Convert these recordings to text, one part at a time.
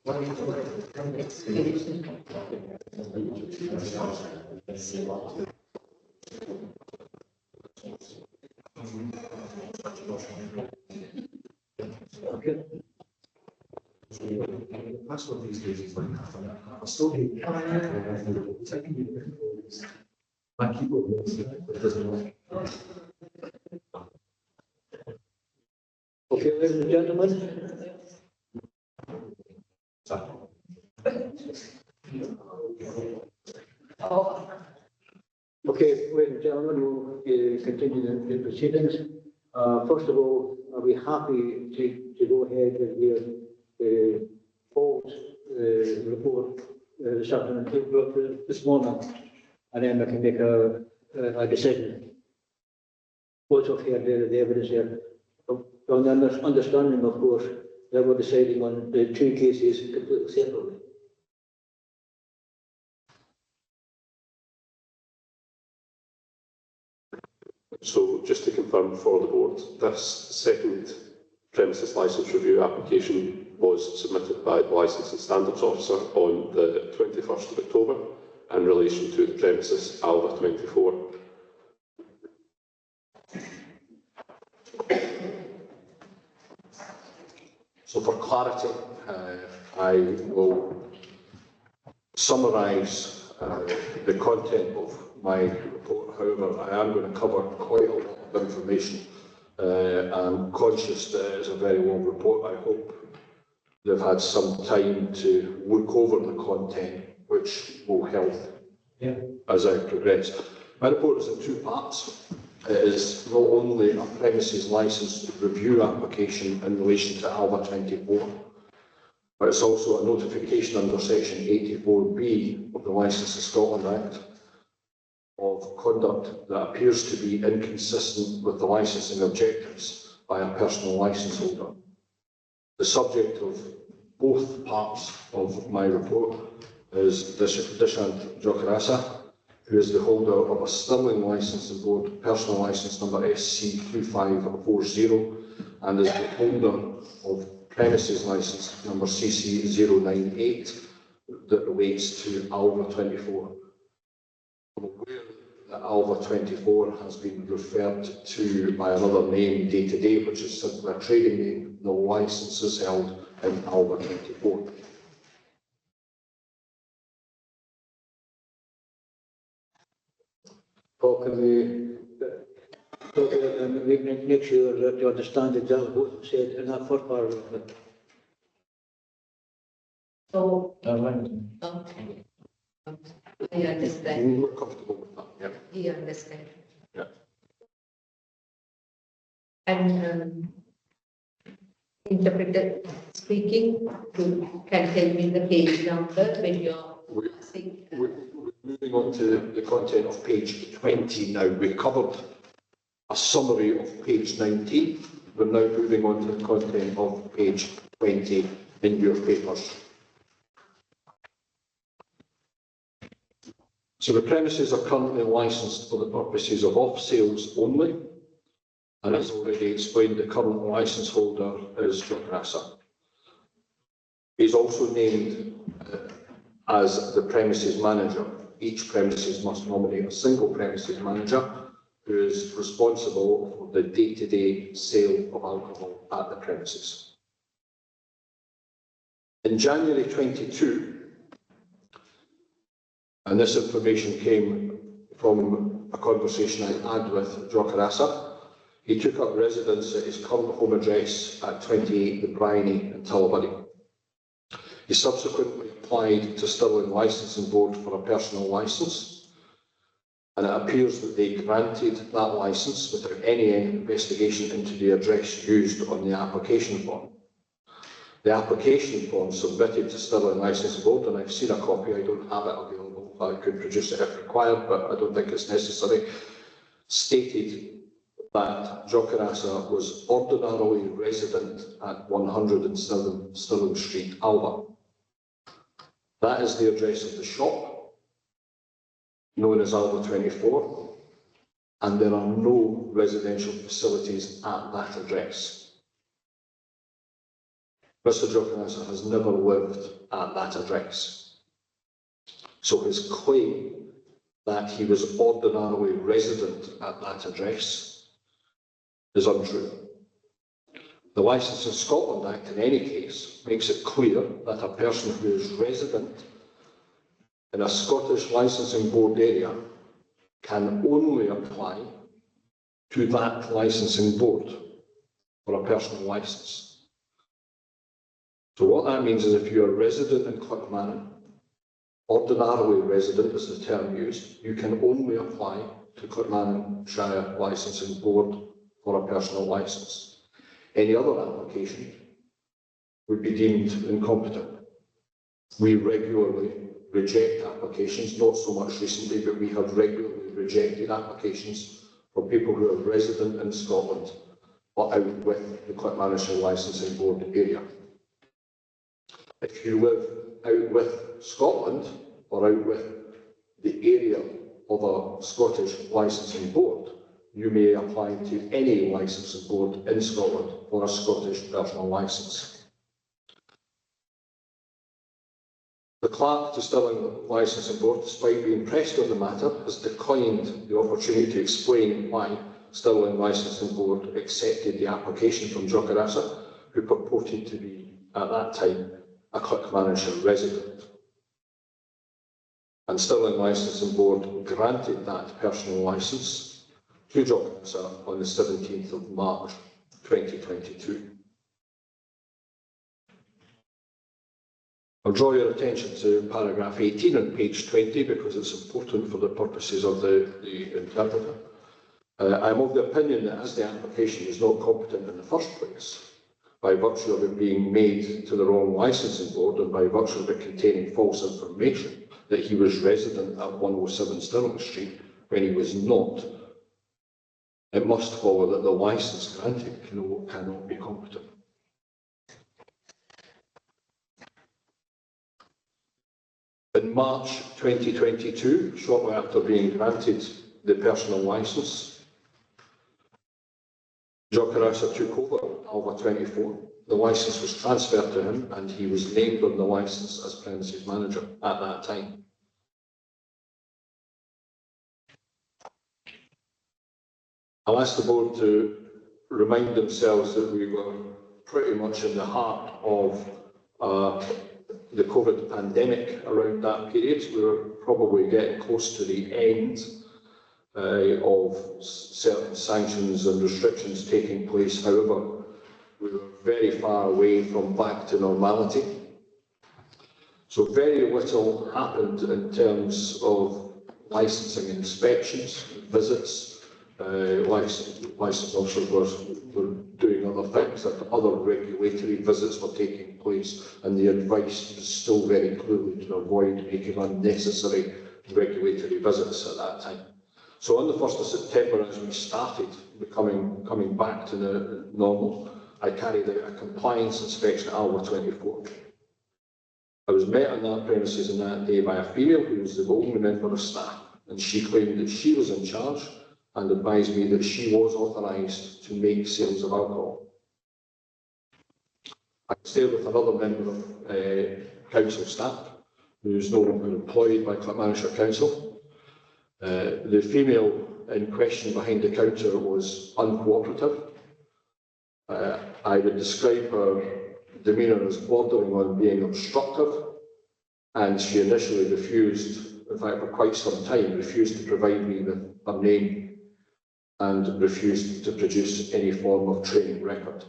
Okay. That's what these days is like. I'll still be. My keyboard works, but it doesn't work. Okay, ladies and gentlemen. Okay, ladies and gentlemen, we'll continue the proceedings. First of all, I'll be happy to go ahead with your Paul's report this afternoon, this morning, and then we can make a decision. What's up here, the evidence here. On the understanding, of course, that we're deciding on the two cases completely separately. So, just to confirm for the board, this second premises licence review application was submitted by the Licence and Standards Officer on the 21st of October in relation to the premises Alva 24. So, for clarity, I will summarise the content of my report. However, I am going to cover quite a lot of information. I'm conscious that it is a very long report. I hope they've had some time to look over the content, which will help as I progress. My report is in two parts. It is not only a premises licence review application in relation to Alva 24, but it's also a notification under section 84B of the Licence of Scotland Act of conduct that appears to be inconsistent with the licensing objectives by a personal licence holder. The subject of both parts of my report is Dishant Jokarasa, who is the holder of a Stirling Licensing Board personal licence number SC2540 and is the holder of premises licence number CC098 that relates to Alva 24. I'm aware that Alva 24 has been referred to by another name day to day, which is simply a trading name. No licence is held in Alva 24. Paul, can we make sure that you understand exactly what's said in that first paragraph? So, okay. I understand. We're comfortable with that, yeah. You understand. Yeah. And interpreter speaking, you can tell me the page number when you're passing. We're moving on to the content of page 20 now. We covered a summary of page 19. We're now moving on to the content of page 20 in your papers. So the premises are currently licensed for the purposes of off-sales only, and as already explained, the current licence holder is Jokarasa. He's also named as the premises manager. Each premises must nominate a single premises manager who is responsible for the day-to-day sale of alcohol at the premises. In January 22, and this information came from a conversation I had with Jokarasa, he took up residence at his current home address at 28 The Bryony in Tulliverry. He subsequently applied to Stirling Licensing Board for a personal licence, and it appears that they granted that licence without any investigation into the address used on the application form. The application form submitted to Stirling Licensing Board, and I've seen a copy, I don't have it available, I could produce it if required, but I don't think it's necessary, stated that Jokarasa was ordinarily resident at 107 Stirling Street, Alva. That is the address of the shop, known as Alva 24, and there are no residential facilities at that address. Mr. Johannesson has never lived at that address. So his claim that he was ordinarily resident at that address is untrue. The Licensing Scotland Act, in any case, makes it clear that a person who is resident in a Scottish Licensing Board area can only apply to that licensing board for a personal licence. So what that means is if you're a resident in Clackmannan, ordinarily resident is the term used, you can only apply to Clackmannanshire Licensing Board for a personal licence. Any other application would be deemed incompetent. We regularly reject applications, not so much recently, but we have regularly rejected applications for people who are resident in Scotland or out with the Clackmannanshire Licensing Board area. If you live out with Scotland or out with the area of a Scottish Licensing Board, you may apply to any licensing board in Scotland for a Scottish personal licence. The clerk to Stirling Licensing Board, despite being pressed on the matter, has declined the opportunity to explain why Stirling Licensing Board accepted the application from Johannesson, who purported to be, at that time, a Clackmannanshire resident. And Stirling Licensing Board granted that personal licence to Johannesson on the 17th of March 2022. I'll draw your attention to paragraph 18 on page 20 because it's important for the purposes of the interpreter. I am of the opinion that as the application is not competent in the first place, by virtue of it being made to the wrong licensing board and by virtue of it containing false information that he was resident at 107 Stirling Street when he was not, it must follow that the licence granted cannot be competent. In March 2022, shortly after being granted the personal licence, Johannesson took over Alva 24. The licence was transferred to him and he was named on the licence as premises manager at that time. I'll ask the board to remind themselves that we were pretty much in the heart of the COVID pandemic around that period. We were probably getting close to the end of certain sanctions and restrictions taking place. However, we were very far away from back to normality. So very little happened in terms of licensing inspections, visits. Licensed officers were doing other things, that other regulatory visits were taking place, and the advice was still very clearly to avoid making unnecessary regulatory visits at that time. So on the 1st of September, as we started coming back to the normal, I carried out a compliance inspection at Alva 24. I was met on that premises on that day by a female who was the only member of staff, and she claimed that she was in charge and advised me that she was authorised to make sales of alcohol. I stayed with another member of council staff who is no longer employed by Clackmannanshire Council. The female in question behind the counter was uncooperative. I would describe her demeanour as bordering on being obstructive, and she initially refused, in fact for quite some time, refused to provide me with her name and refused to produce any form of training record.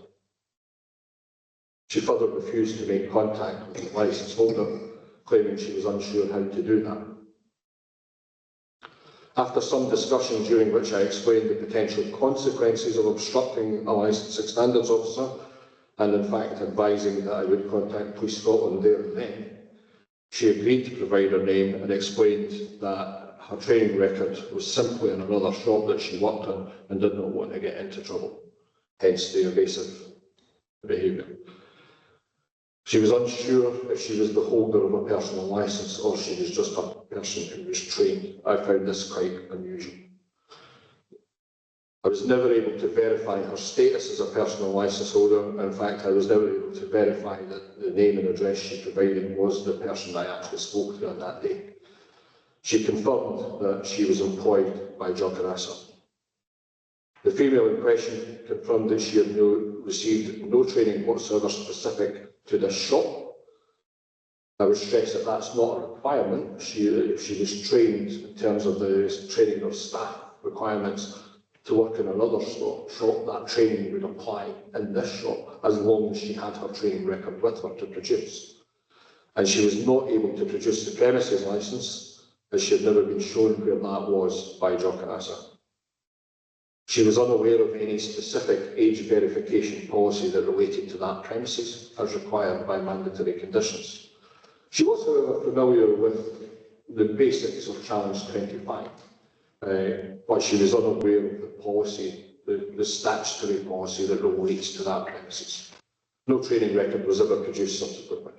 She further refused to make contact with the licence holder, claiming she was unsure how to do that. After some discussion during which I explained the potential consequences of obstructing a licensing standards officer, and in fact advising that I would contact Police Scotland there and then, she agreed to provide her name and explained that her training record was simply in another shop that she worked in and did not want to get into trouble, hence the evasive behaviour. She was unsure if she was the holder of a personal licence or she was just a person who was trained. I found this quite unusual. I was never able to verify her status as a personal licence holder. In fact, I was never able to verify that the name and address she provided was the person I actually spoke to on that day. She confirmed that she was employed by Jocarassa. The female in question confirmed that she had received no training whatsoever specific to this shop. I would stress that that's not a requirement. She was trained in terms of the training of staff requirements to work in another shop. That training would apply in this shop as long as she had her training record with her to produce. And she was not able to produce the premises licence as she had never been shown where that was by Jocarassa. She was unaware of any specific age verification policy that related to that premises as required by mandatory conditions. She was, however, familiar with the basics of Challenge 25, but she was unaware of the policy, the statutory policy that relates to that premises. No training record was ever produced subsequently.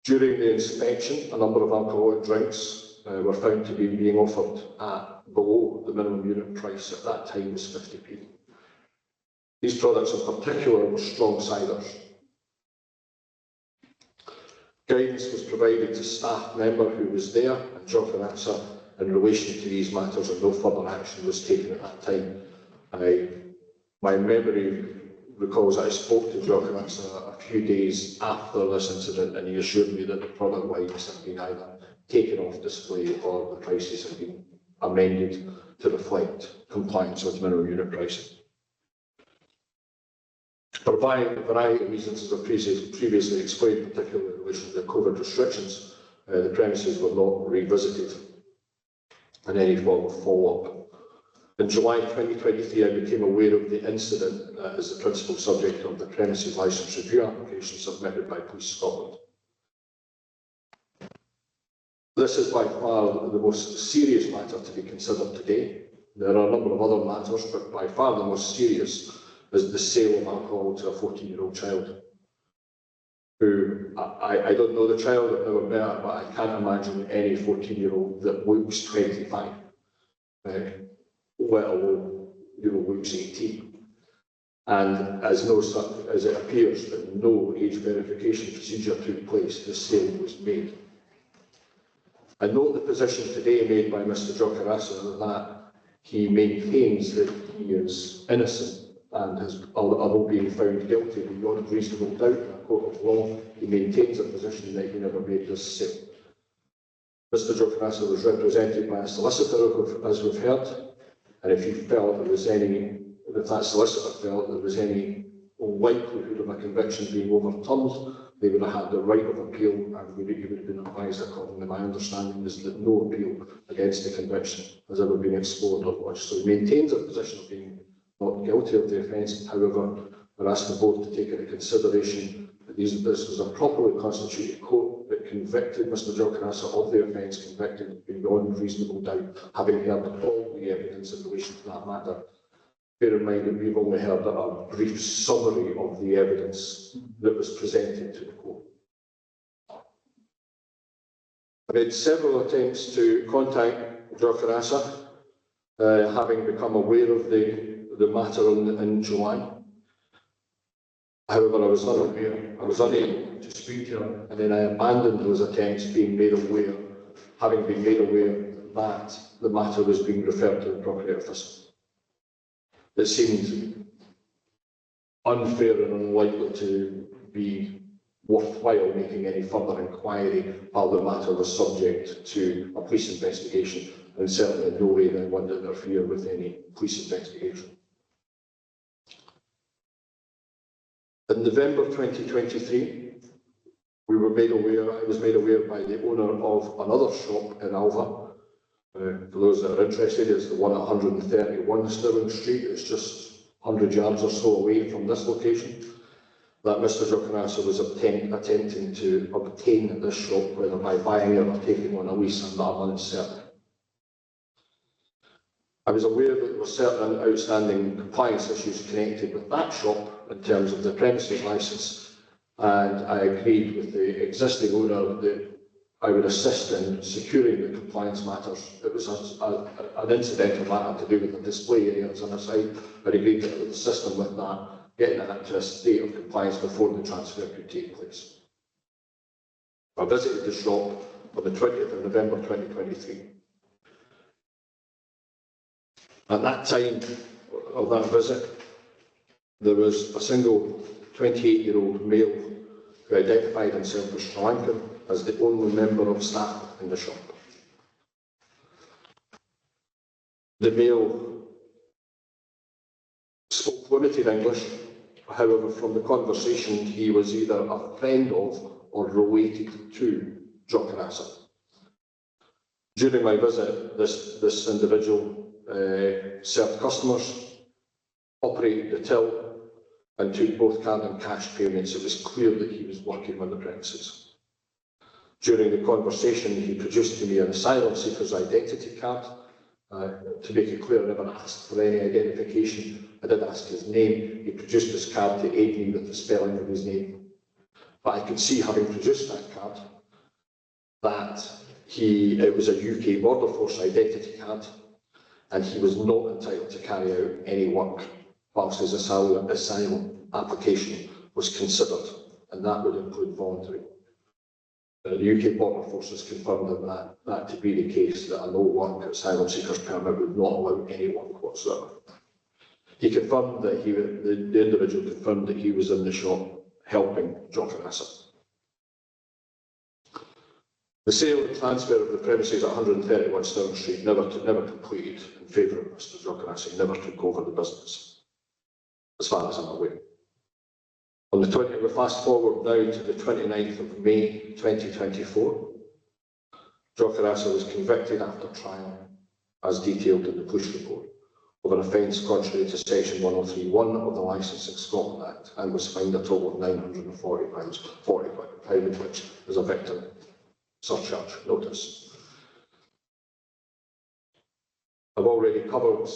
During the inspection, a number of alcoholic drinks were found to be being offered at below the minimum unit price at that time was 50p. These products in particular were strong ciders. Guidance was provided to staff member who was there and Jocarassa in relation to these matters, and no further action was taken at that time. My memory recalls that I spoke to Jocarassa a few days after this incident, and he assured me that the product lines had been either taken off display or the prices had been amended to reflect compliance with minimum unit pricing. For a variety of reasons, as I previously explained, particularly in relation to the COVID restrictions, the premises were not revisited in any form of follow-up. In July 2023, I became aware of the incident as the principal subject of the premises licence review application submitted by Police Scotland. This is by far the most serious matter to be considered today. There are a number of other matters, but by far the most serious is the sale of alcohol to a 14-year-old child, who, I don't know the child, I've never met her, but I can't imagine any 14-year-old that looks 25, let alone, looks 18. And as it appears that no age verification procedure took place, the sale was made. I note the position today made by Mr. Jocarassa that he maintains that he is innocent and has, although being found guilty beyond reasonable doubt in a court of law, he maintains a position that he never made this sale. Mr. Jocarassa was represented by a solicitor, as we've heard, and if he felt there was if that solicitor felt there was any likelihood of a conviction being overturned, they would have had the right of appeal, and he would have been advised accordingly. My understanding is that no appeal against the conviction has ever been explored or lodged. So he maintains a position of being not guilty of the offence. However, we're asking the board to take into consideration that this was a properly constituted court that convicted Mr. Jocarassa of the offence, convicted beyond reasonable doubt, having heard all the evidence in relation to that matter. Bear in mind that we've only heard a brief summary of the evidence that was presented to the court. I made several attempts to contact Jocarassa, having become aware of the matter in July. However, I was unable to speak to her, and then I abandoned those attempts, having been made aware that the matter was being referred to the Property Office. It seemed unfair and unlikely to be worthwhile making any further inquiry while the matter was subject to a police investigation, and certainly in no way that I want to interfere with any police investigation. In November 2023, I was made aware by the owner of another shop in Alva. For those that are interested, it's the one at 131 Stirling Street. It's just 100 yards or so away from this location, that Mr. Jocarassa was attempting to obtain this shop, whether by buying it or taking on a lease, and that I'm uncertain. I was aware that there were certain outstanding compliance issues connected with that shop in terms of the premises licence, and I agreed with the existing owner that I would assist in securing the compliance matters. It was an incidental matter to do with the display areas on the site. I agreed that I would assist them with that, getting it into a state of compliance before the transfer could take place. I visited the shop on the 20th of November 2023. At that time of that visit, there was a single 28-year-old male who identified himself as Sri Lankan as the only member of staff in the shop. The male spoke limited English, however, from the conversation he was either a friend of or related to Jokarasa. During my visit, this individual served customers, operated the till, and took both card and cash payments. It was clear that he was working on the premises. During the conversation, he produced to me an asylum seeker's identity card. To make it clear, I never asked for any identification. I did ask his name. He produced this card to aid me with the spelling of his name. But I could see, having produced that card, that it was a UK Border Force identity card, and he was not entitled to carry out any work whilst his asylum application was considered, and that would include voluntary. The UK Border Force has confirmed that to be the case, that a no-work asylum seeker's permit would not allow any work whatsoever. He confirmed that the individual confirmed that he was in the shop helping Jokarasa. The sale and transfer of the premises at 131 Stirling Street never completed in favour of Mr Jokarasa. He never took over the business, as far as I'm aware. On the 20th, we fast forward now to the 29th of May 2024. Jokarasa was convicted after trial, as detailed in the police report, of an offence contrary to section 103(1) of the Licensing Scotland Act, and was fined a total of £940, £40, which is a victim surcharge notice. I've already covered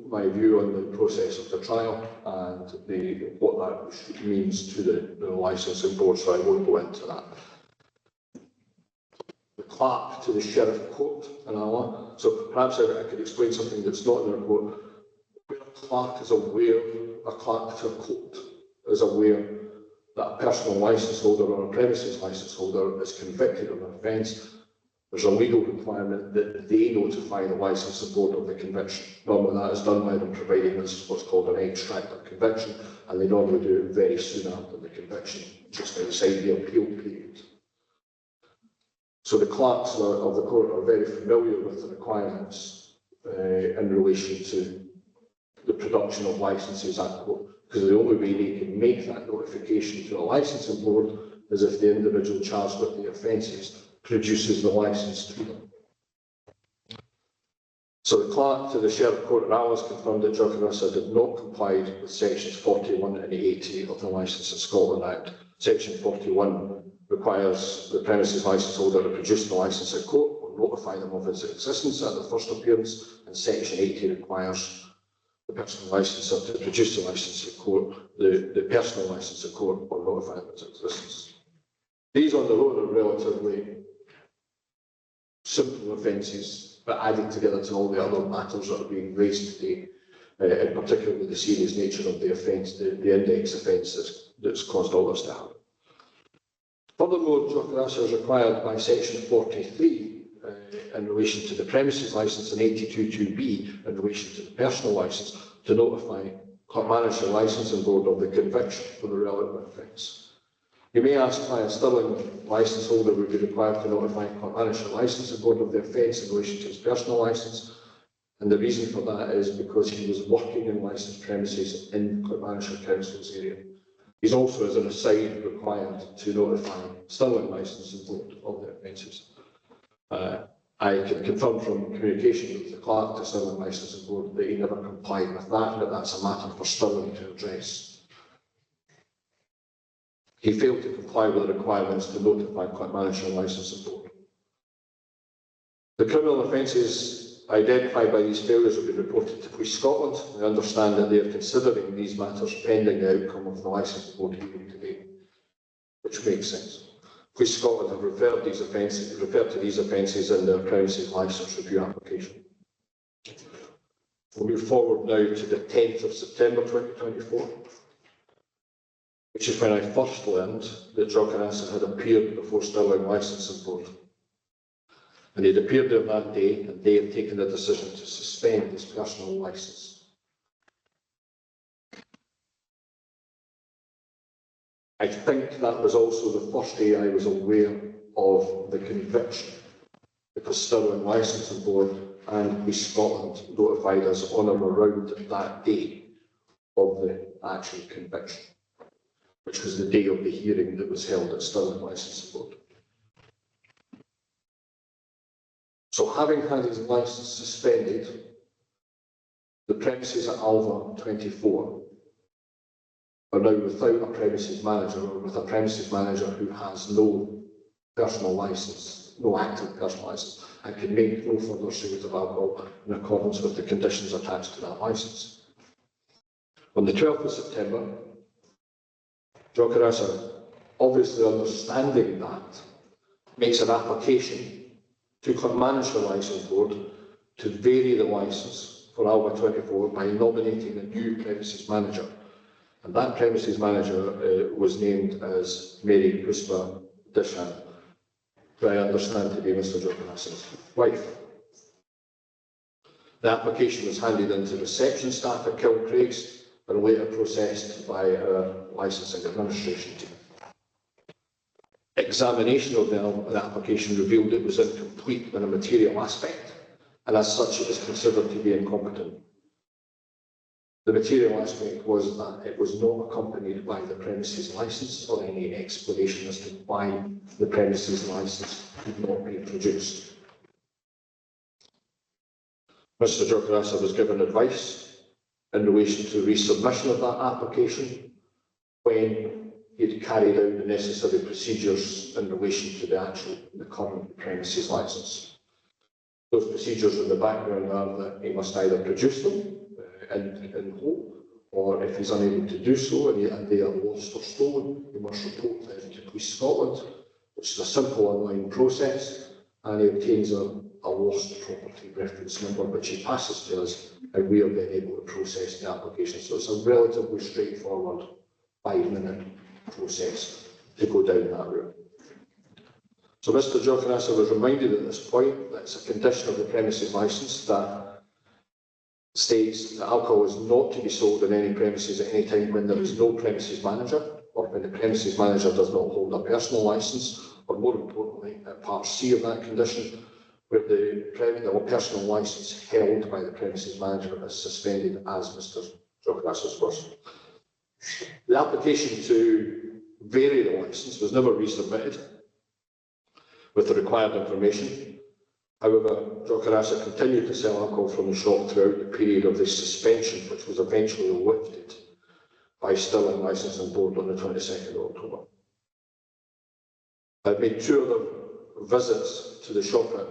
my view on the process of the trial and what that means to the licensing board, so I won't go into that. The clerk to the Sheriff Court in Alloa. So perhaps I could explain something that's not in the report. Where a clerk is aware, a clerk to a court is aware that a personal licence holder or a premises licence holder is convicted of an offence, there's a legal requirement that they notify the licensing board of the conviction. Normally that is done by them providing us what's called an extract of conviction, and they normally do it very soon after the conviction, just outside the appeal period. So the clerks of the court are very familiar with the requirements in relation to the production of licences at court, because the only way they can make that notification to a licensing board is if the individual charged with the offences produces the licence to them. So the clerk to the Sheriff Court of Alloa confirmed that Jokarasa did not comply with sections 41 and 80 of the Licensing Scotland Act. Section 41 requires the premises licence holder to produce the licence at court or notify them of its existence at the first appearance, and section 80 requires the personal licensor to produce the licence at court, the personal licence at court, or notify them of its existence. These on their own are relatively simple offences, but added together to all the other matters that are being raised today, in particular the serious nature of the offence, the index offence that's caused all this to happen. Furthermore, Jokarasa is required by section 43 in relation to the premises licence and 82(2)(b in relation to the personal licence to notify Clackmannanshire Licensing Board of the conviction for the relevant offence. You may ask why a Stirling licence holder would be required to notify Clackmannanshire Licensing Board of the offence in relation to his personal licence, and the reason for that is because he was working in licensed premises in Clackmannanshire Council's area. He's also, as an aside, required to notify Stirling Licensing Board of the offences. I can confirm from communication with the clerk to Stirling Licensing Board that he never complied with that, but that's a matter for Stirling to address. He failed to comply with the requirements to notify Clackmannanshire Licensing Board. The criminal offences identified by these failures have been reported to Police Scotland. I understand that they are considering these matters pending the outcome of the Licensing Board hearing today, which makes sense. Police Scotland have referred to these offences in their premises licence review application. We'll move forward now to the 10th of September 2024, which is when I first learned that Clackmannanshire had appeared before Stirling Licensing Board. And he had appeared there that day, and they had taken the decision to suspend his personal licence. I think that was also the first day I was aware of the conviction, because Stirling Licensing Board and Police Scotland notified us on or around that day of the actual conviction, which was the day of the hearing that was held at Stirling Licensing Board. So having had his licence suspended, the premises at Alva 24 are now without a premises manager, or with a premises manager who has no personal licence, no active personal licence, and can make no further sales of alcohol in accordance with the conditions attached to that licence. On the 12th of September, Clackmannanshire, obviously understanding that, makes an application to Clackmannanshire Licence Board to vary the licence for Alva 24 by nominating a new premises manager. And that premises manager was named as Mary Crispa Dishan, who I understand to be Mr. Clackmannan's wife. The application was handed in to reception staff at Kilcraigs and later processed by our licensing administration team. Examination of the application revealed it was incomplete in a material aspect, and as such it was considered to be incompetent. The material aspect was that it was not accompanied by the premises licence or any explanation as to why the premises licence could not be produced. Mr. Clackmannanshire was given advice in relation to resubmission of that application when he had carried out the necessary procedures in relation to the current premises licence. Those procedures in the background are that he must either produce them in whole, or if he's unable to do so and they are lost or stolen, he must report them to Police Scotland, which is a simple online process, and he obtains a lost property reference number which he passes to us, and we are then able to process the application. So it's a relatively straightforward 5-minute process to go down that route. So Mr. Clackmannanshire was reminded at this point that it's a condition of the premises licence that states that alcohol is not to be sold in any premises at any time when there is no premises manager, or when the premises manager does not hold a personal licence, or more importantly, at Part C of that condition, where the personal licence held by the premises manager is suspended, as Mr. Clackmannanshire was. The application to vary the licence was never resubmitted with the required information. However, Clackmannanshire continued to sell alcohol from the shop throughout the period of the suspension, which was eventually lifted by Stirling Licensing Board on the 22nd of October. I've made 2 other visits to the shop at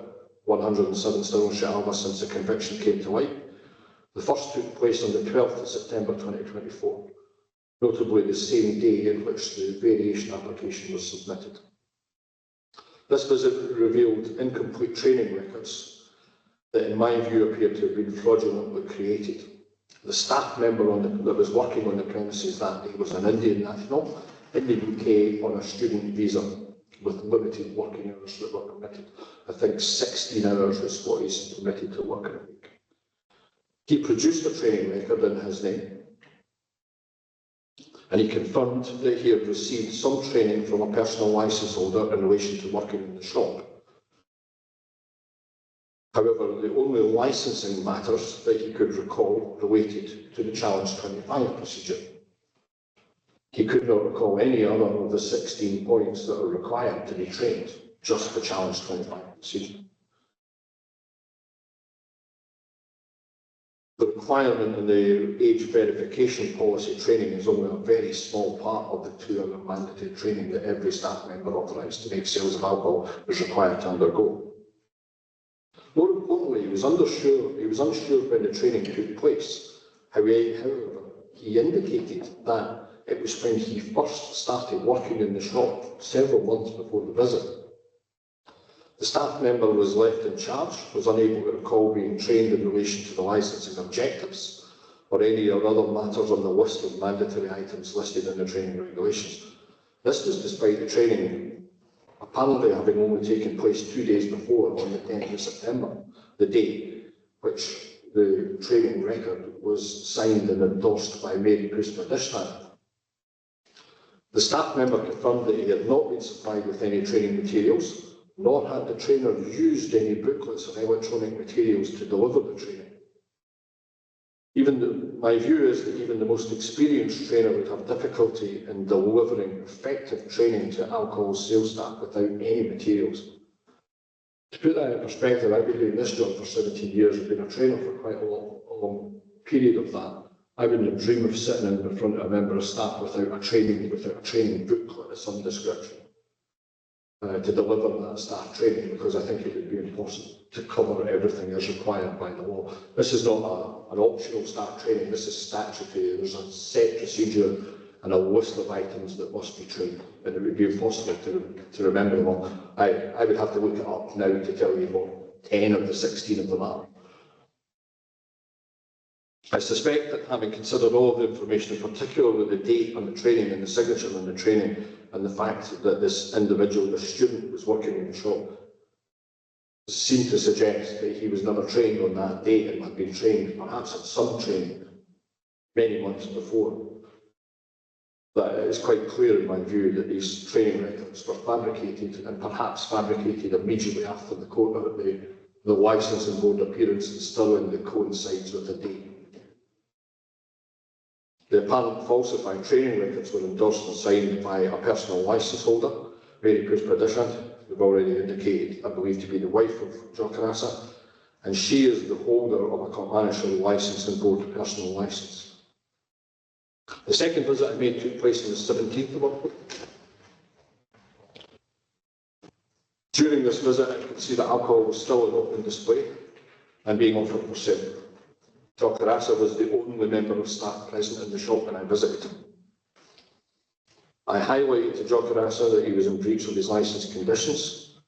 107 Stirlingshire Alva since the conviction came to light. The first took place on the 12th of September 2024, notably the same day in which the variation application was submitted. This visit revealed incomplete training records that, in my view, appear to have been fraudulently created. The staff member that was working on the premises that day was an Indian national in the UK on a student visa with limited working hours that were permitted. I think 16 hours is what he's permitted to work in a week. He produced a training record in his name, and he confirmed that he had received some training from a personal licence holder in relation to working in the shop. However, the only licensing matters that he could recall related to the Challenge 25 procedure. He could not recall any other of the 16 points that are required to be trained, just the Challenge 25 procedure. The requirement in the age verification policy training is only a very small part of the 2-hour mandatory training that every staff member authorised to make sales of alcohol is required to undergo. More importantly, he was unsure when the training took place. However, he indicated that it was when he first started working in the shop several months before the visit. The staff member was left in charge, was unable to recall being trained in relation to the licensing objectives or any other matters on the list of mandatory items listed in the training regulations. This was despite the training apparently having only taken place 2 days before, on the 10th of September, the day which the training record was signed and endorsed by Mary Pusper-Dishman. The staff member confirmed that he had not been supplied with any training materials, nor had the trainer used any booklets or electronic materials to deliver the training. My view is that even the most experienced trainer would have difficulty in delivering effective training to alcohol sales staff without any materials. To put that in perspective, I've been doing this job for 17 years, I've been a trainer for quite a long period of that. I wouldn't dream of sitting in front of a member of staff without a training booklet of some description to deliver that staff training, because I think it would be impossible to cover everything as required by the law. This is not an optional staff training, this is statutory. There's a set procedure and a list of items that must be trained, and it would be impossible to remember them all. I would have to look it up now to tell you what 10 of the 16 of them are. I suspect that, having considered all of the information, in particular the date on the training and the signature on the training, and the fact that this individual, this student, was working in the shop, seemed to suggest that he was never trained on that date and had been trained, perhaps at some training, many months before. That it is quite clear, in my view, that these training records were fabricated, and perhaps fabricated immediately after the licensing board appearance, and still in the coincides with the date. The apparent falsified training records were endorsed and signed by a personal licence holder, Mary Pusper-Dishman, we've already indicated, I believe to be the wife of Jokarasa, and she is the holder of a Clackmannanshire licensing board personal licence. The second visit I made took place on the 17th of October. During this visit, I could see that alcohol was still on open display and being offered for sale. Jokarasa was the only member of staff present in the shop when I visited him. I highlighted to Jokarasa that he was in breach of his licence conditions,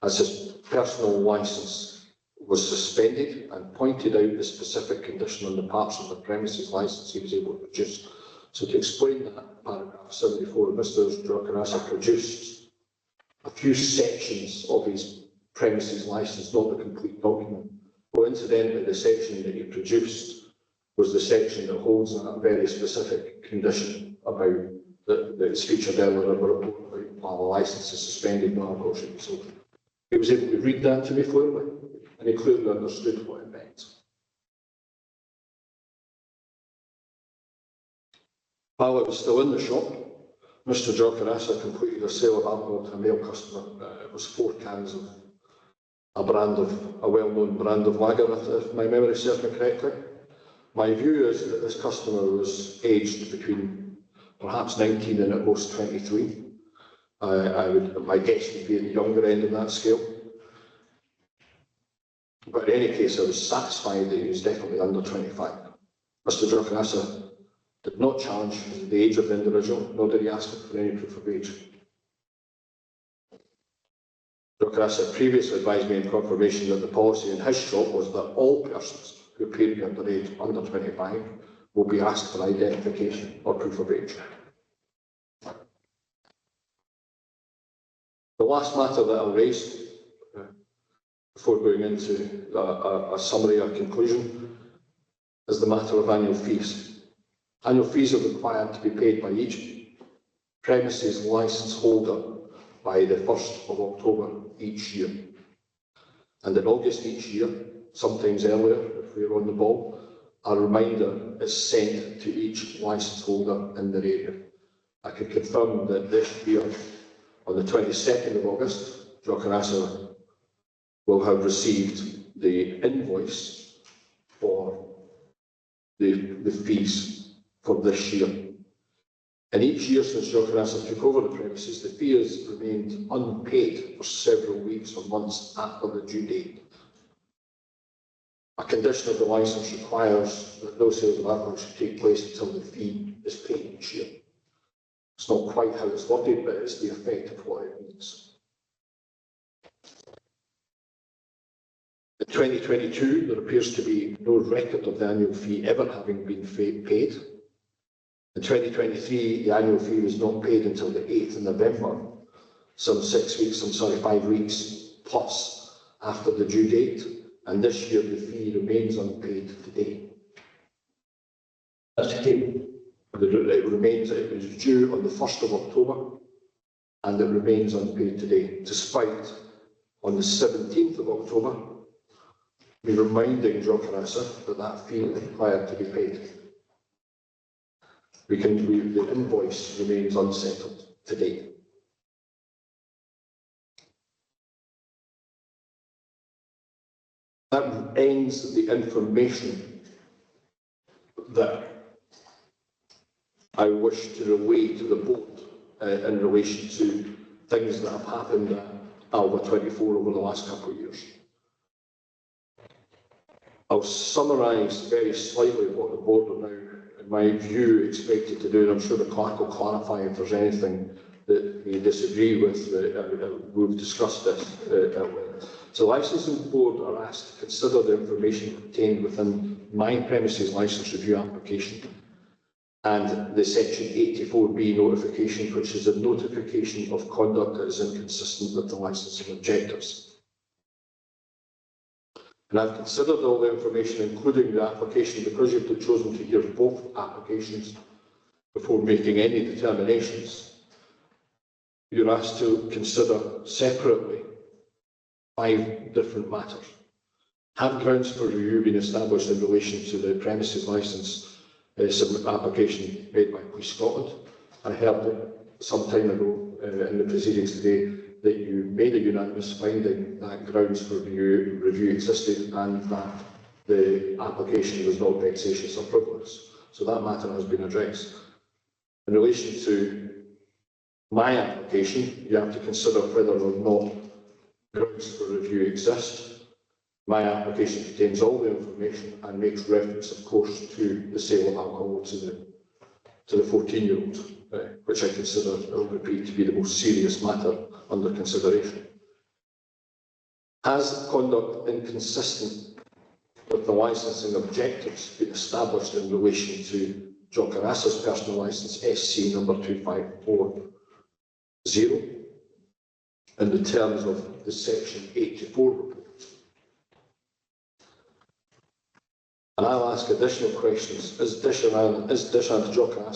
as his personal licence was suspended, and pointed out the specific condition on the parts of the premises licence he was able to produce. So to explain that, paragraph 74, Mr. Jokarasa produced a few sections of his premises licence, not the complete document. Coincidentally, the section that he produced was the section that holds that very specific condition about that is featured earlier in the report about while the licence is suspended, no alcohol should be sold. He was able to read that to me fluently, and he clearly understood what it meant. While I was still in the shop, Mr. Jokarasa completed a sale of alcohol to a male customer. It was 4 cans of a well-known brand of lager, if my memory serves me correctly. My view is that this customer was aged between perhaps 19 and at most 23. My guess would be at the younger end of that scale. But in any case, I was satisfied that he was definitely under 25. Mr. Jokarasa did not challenge the age of the individual, nor did he ask for any proof of age. Jokarasa previously advised me in confirmation that the policy in his shop was that all persons who appear to be under 25 will be asked for identification or proof of age. The last matter that I'll raise before going into a summary or conclusion is the matter of annual fees. Annual fees are required to be paid by each premises licence holder by the 1st of October each year. And in August each year, sometimes earlier if we're on the ball, a reminder is sent to each licence holder in their area. I can confirm that this year, on the 22nd of August, Jokarasa will have received the invoice for the fees for this year. And each year since Jokarasa took over the premises, the fee has remained unpaid for several weeks or months after the due date. A condition of the licence requires that no sales of alcohol should take place until the fee is paid each year. It's not quite how it's worded, but it's the effect of what it means. In 2022, there appears to be no record of the annual fee ever having been paid. In 2023, the annual fee was not paid until the 8th of November, 5 weeks plus after the due date, and this year the fee remains unpaid today. That's today. It was due on the 1st of October, and it remains unpaid today, despite on the 17th of October, me reminding Drogheda that that fee is required to be paid. The invoice remains unsettled today. That ends the information that I wish to relay to the board in relation to things that have happened at Alba 24 over the last couple of years. I'll summarise very slightly what the board are now, in my view, expected to do, and I'm sure the clerk will clarify if there's anything that we disagree with. We've discussed this. So the licensing board are asked to consider the information contained within my premises licence review application and the section 84B notification, which is a notification of conduct that is inconsistent with the licensing objectives. And I've considered all the information, including the application, because you've chosen to hear both applications before making any determinations. You're asked to consider separately 5 different matters. Have grounds for review been established in relation to the premises licence application made by Police Scotland? I heard some time ago in the proceedings today that you made a unanimous finding that grounds for review existed and that the application was not vexatious or frivolous. So that matter has been addressed. In relation to my application, you have to consider whether or not grounds for review exist. My application contains all the information and makes reference, of course, to the sale of alcohol to the 14-year-old, which I consider, I'll repeat, to be the most serious matter under consideration. Has conduct inconsistent with the licensing objectives been established in relation to Drogheda personal licence SC number 2540 in the terms of the section 84 report? And I'll ask additional questions. Is Dishant Drogheda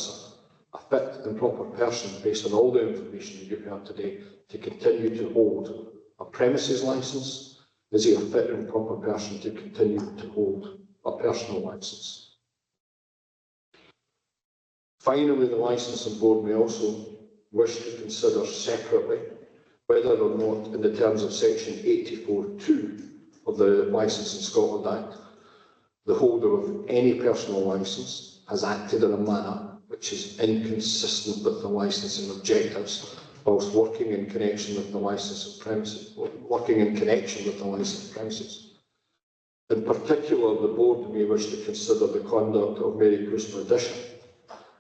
a fit and proper person, based on all the information that you've heard today, to continue to hold a premises licence? Is he a fit and proper person to continue to hold a personal licence? Finally, the licensing board may also wish to consider separately whether or not, in the terms of section 84(2) of the Licensing Scotland Act, the holder of any personal licence has acted in a manner which is inconsistent with the licensing objectives whilst working in connection with the licensing premises. In particular, the board may wish to consider the conduct of Mary Dishant,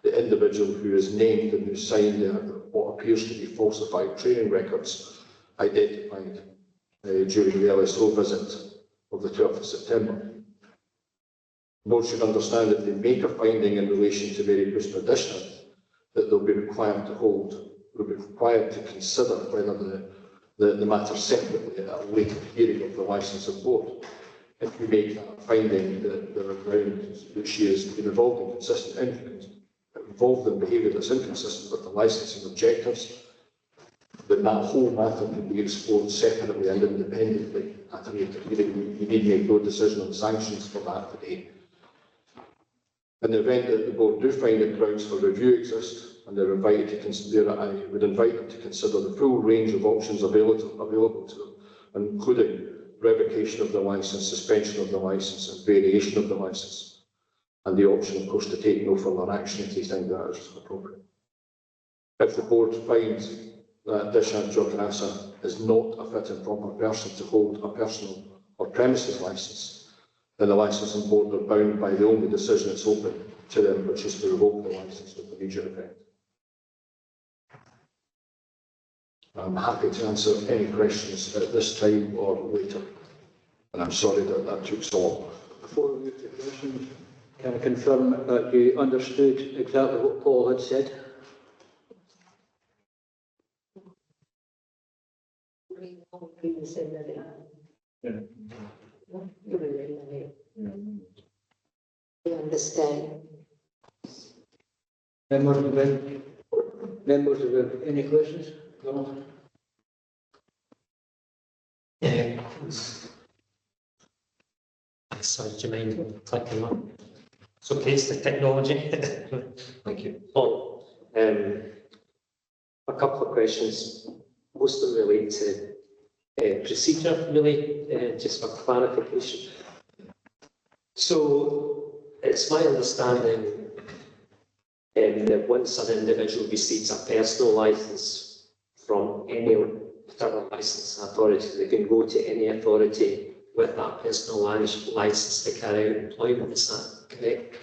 the individual who is named and who signed what appears to be falsified training records identified during the LSO visit of the 12th of September. The board should understand that they make a finding in relation to Mary Dishant that they'll be required to consider whether the matter separately at a later hearing of the licensing board. If we make that finding that there are grounds that she has been involved in behaviour that's inconsistent with the licensing objectives, then that whole matter can be explored separately and independently at a later hearing. You need make no decision on sanctions for that today. In the event that the board do find that grounds for review exist, and they're invited to consider, I would invite them to consider the full range of options available to them, including revocation of the licence, suspension of the licence, and variation of the licence, and the option, of course, to take no further action if they think that is appropriate. If the board finds that Dishant Drogheda is not a fit and proper person to hold a personal or premises licence, then the licensing board are bound by the only decision that's open to them, which is to revoke the licence with immediate effect. I'm happy to answer any questions at this time or later. And I'm sorry that that took so long. Before we move to questions, can I confirm that you understood exactly what Paul had said? You understand? Members of any questions? Donald? Sorry, do you mind clicking on? So, it's the technology. Thank you. Paul, a couple of questions. Most of them relate to procedure, really, just for clarification. So, it's my understanding that once an individual receives a personal licence from any particular licensing authority, they can go to any authority with that personal licence to carry out employment. Is that correct?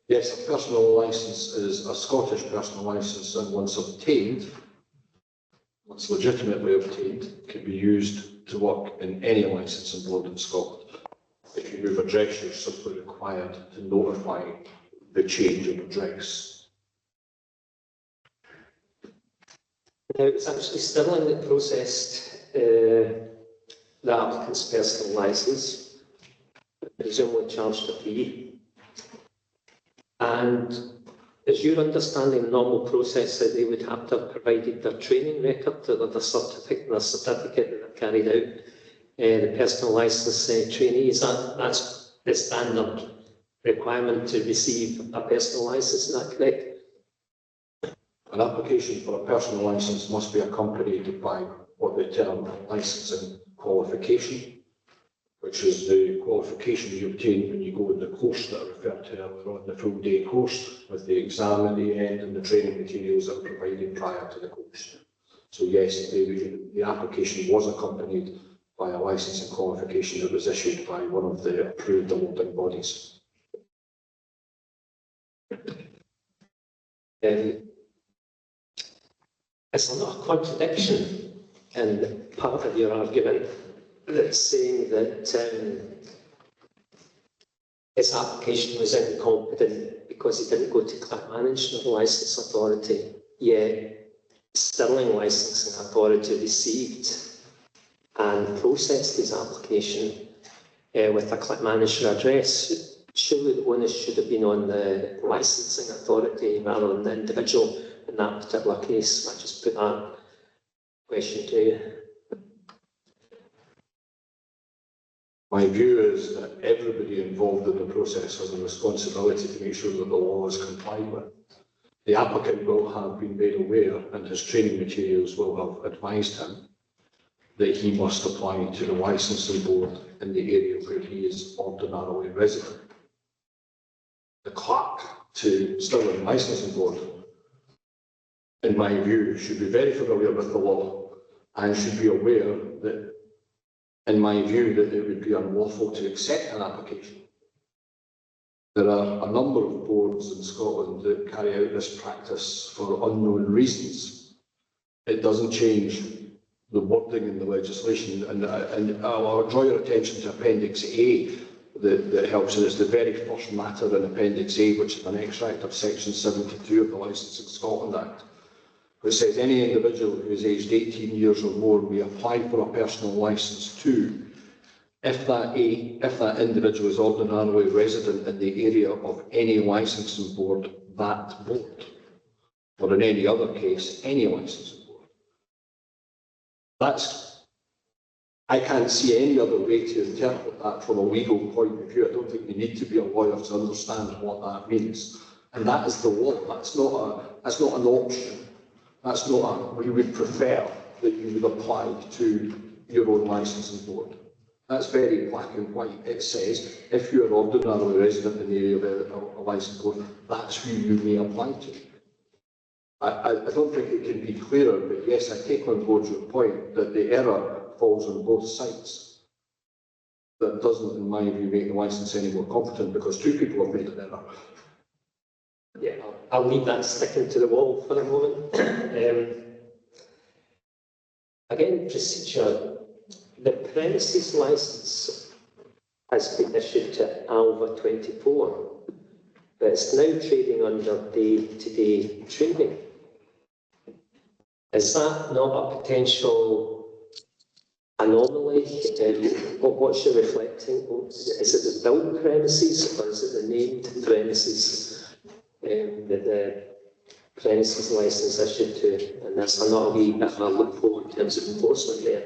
Yes, a personal licence is a Scottish personal licence, and once obtained, once legitimately obtained, can be used to work in any licensing board in Scotland. If you move address, you're simply required to notify the change of address. Now, it's actually Stirling that processed the applicant's personal licence, presumably charged a fee. And is your understanding the normal process that they would have to have provided their training record or the certificate that they've carried out the personal licence trainees? That's the standard requirement to receive a personal licence, is that correct? An application for a personal licence must be accompanied by what they term licensing qualification, which is the qualification you obtain when you go in the course that I referred to earlier on, the full day course, with the exam at the end and the training materials that are provided prior to the course. So yes, the application was accompanied by a licensing qualification that was issued by one of the approved awarding bodies. Is there not a contradiction in part of your argument that's saying that his application was incompetent because he didn't go to Clackmannanshire Licence Authority, yet Stirling Licensing Authority received and processed his application with a Clackmannanshire address? Surely the onus should have been on the licensing authority rather than the individual in that particular case. I just put that question to you. My view is that everybody involved in the process has a responsibility to make sure that the law is complied with. The applicant will have been made aware, and his training materials will have advised him, that he must apply to the licensing board in the area where he is ordinarily resident. The clerk to Stirling Licensing Board, in my view, should be very familiar with the law and should be aware that, in my view, that it would be unlawful to accept an application. There are a number of boards in Scotland that carry out this practice for unknown reasons. It doesn't change the wording in the legislation, and I'll draw your attention to Appendix A that helps, and it's the very first matter in Appendix A, which is an extract of Section 72 of the Licensing Scotland Act, which says any individual who is aged 18 years or more may apply for a personal licence to, if that individual is ordinarily resident in the area of any licensing board, that board, or in any other case, any licensing board. I can't see any other way to interpret that from a legal point of view. I don't think you need to be a lawyer to understand what that means. And that is the law. That's not an option. That's not we would prefer that you would apply to your own licensing board. That's very black and white. It says, if you are ordinarily resident in the area of a licensing board, that's who you may apply to. I don't think it can be clearer, but yes, I take on board your point that the error falls on both sides. That doesn't, in my view, make the licence any more competent because two people have made an error. Yeah. I'll leave that sticking to the wall for a moment. Again, procedure. The premises licence has been issued to Alva 24, but it's now trading under day-to-day trading. Is that not a potential anomaly? What's your reflecting? Is it the built premises or is it the named premises that the premises licence issued to? And that's not a wee bit of a loophole in terms of enforcement there.